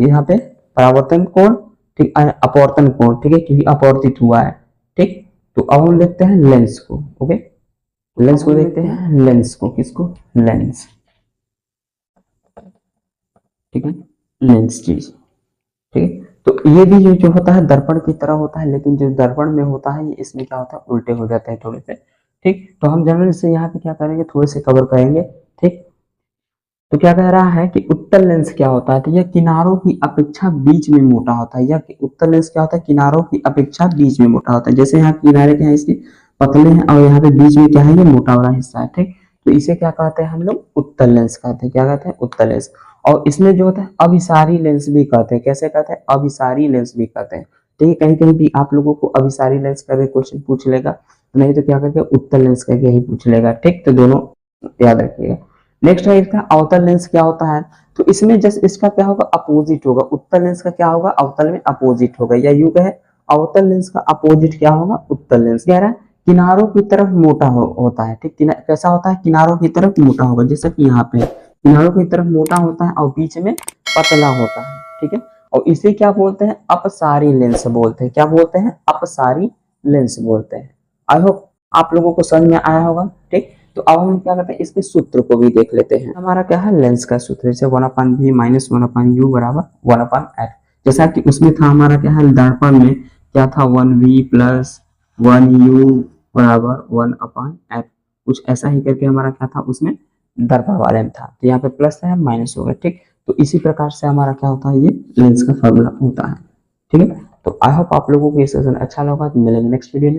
यहाँ पे परावर्तन कोण, ठीक, अपवर्तन कोण, ठीक है, क्योंकि अपवर्तित हुआ है। ठीक, तो अब हम देखते हैं लेंस को। ओके, लेंस को देखते हैं, लेंस को, किसको, लेंस, ठीक है, लेंस चीज। ठीक है, तो ये भी जो होता है दर्पण की तरह होता है, लेकिन जो दर्पण में होता है इसमें क्या होता है उल्टे हो जाते हैं थोड़े से। ठीक, तो हम जनरल से यहाँ पे क्या करेंगे थोड़े से कवर करेंगे। ठीक, तो क्या कह रहा है कि उत्तल लेंस क्या होता है, तो यह किनारों की अपेक्षा बीच में मोटा होता है। यह उत्तल लेंस क्या होता है, किनारों की अपेक्षा बीच में मोटा होता है। जैसे यहाँ किनारे क्या है इसके पतले हैं और यहाँ पे बीच में क्या है ये मोटा वाला हिस्सा है। ठीक, तो इसे क्या कहते हैं हम लोग उत्तल लेंस कहते हैं। क्या कहते हैं उत्तल लेंस। और इसमें जो होता है अभिसारी लेंस भी कहते हैं। कैसे कहते हैं, अभिसारी लेंस भी कहते हैं। ठीक है, कहीं कहीं भी आप लोगों को अभिसारी लेंस का भी क्वेश्चन पूछ लेगा, नहीं तो क्या करके उत्तल लेंस का ही पूछ लेगा। ठीक, तो दोनों याद रखिएगा। नेक्स्ट है इसका अवतल लेंस क्या होता है, तो इसमें जस्ट इसका क्या होगा अपोजिट होगा। उत्तल लेंस का क्या होगा अवतल में अपोजिट होगा, या यूं कहे अवतल लेंस का अपोजिट क्या होगा उत्तल लेंस। कह रहा है किनारों की तरफ मोटा होता है। ठीक, कैसा होता है किनारों की तरफ मोटा होगा, जैसा कि यहाँ पे किनारों की तरफ मोटा होता है और बीच में पतला होता है। ठीक है, और इसे क्या बोलते हैं अपसारी लेंस बोलते हैं। क्या बोलते हैं अपसारी लेंस बोलते हैं। आई होप आप लोगों को समझ में आया होगा। ठीक, तो अब हम क्या करते हैं इसके सूत्र को भी देख लेते हैं। हमारा क्या है लेंस का सूत्र, जैसे 1/v - 1/u बराबर 1/f। जैसा कि उसमें था हमारा क्या है दर्पण में क्या था 1v + 1u बराबर 1/f, कुछ ऐसा ही करके हमारा क्या था उसमें दर्पण वाले में था। तो यहाँ पे प्लस है माइनस होगा। ठीक, तो इसी प्रकार से हमारा क्या होता है ये लेंस का फॉर्मूला होता है। ठीक है। तो आई होप आप लोगों को ये सेशन अच्छा लगा, तो मिलेंगे नेक्स्ट वीडियो में।